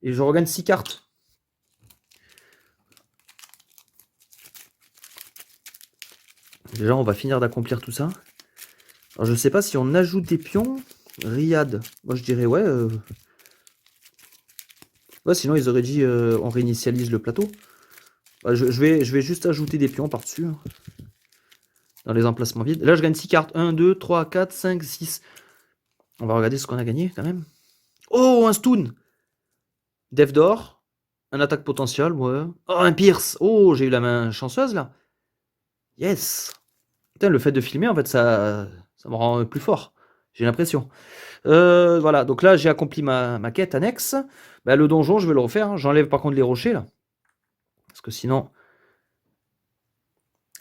Speaker 1: Et je regagne 6 cartes. Déjà, on va finir d'accomplir tout ça. Alors, je sais pas si on ajoute des pions. Riyad. Moi, je dirais, ouais. Ouais, sinon, ils auraient dit, on réinitialise le plateau. Bah, je vais juste ajouter des pions par-dessus. Hein, dans les emplacements vides. Là, je gagne 6 cartes. 1, 2, 3, 4, 5, 6. On va regarder ce qu'on a gagné, quand même. Oh, un stun. Dev d'or. Un attaque potentielle, ouais. Oh, un Pierce. Oh, j'ai eu la main chanceuse, là. Yes. Putain, le fait de filmer, en fait, ça me rend plus fort. J'ai l'impression. Voilà, donc là, j'ai accompli ma quête annexe. Bah, le donjon, je vais le refaire. Hein. J'enlève par contre les rochers, là. Parce que sinon...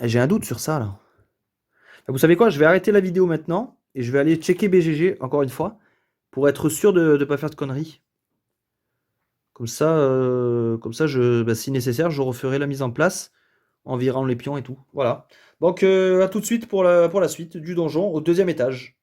Speaker 1: J'ai un doute sur ça, là. Vous savez quoi? Je vais arrêter la vidéo maintenant. Et je vais aller checker BGG, encore une fois. Pour être sûr de ne pas faire de conneries. Comme ça, si nécessaire, je referai la mise en place. En virant les pions et tout. Voilà. Donc, à tout de suite pour la suite du donjon au 2e étage.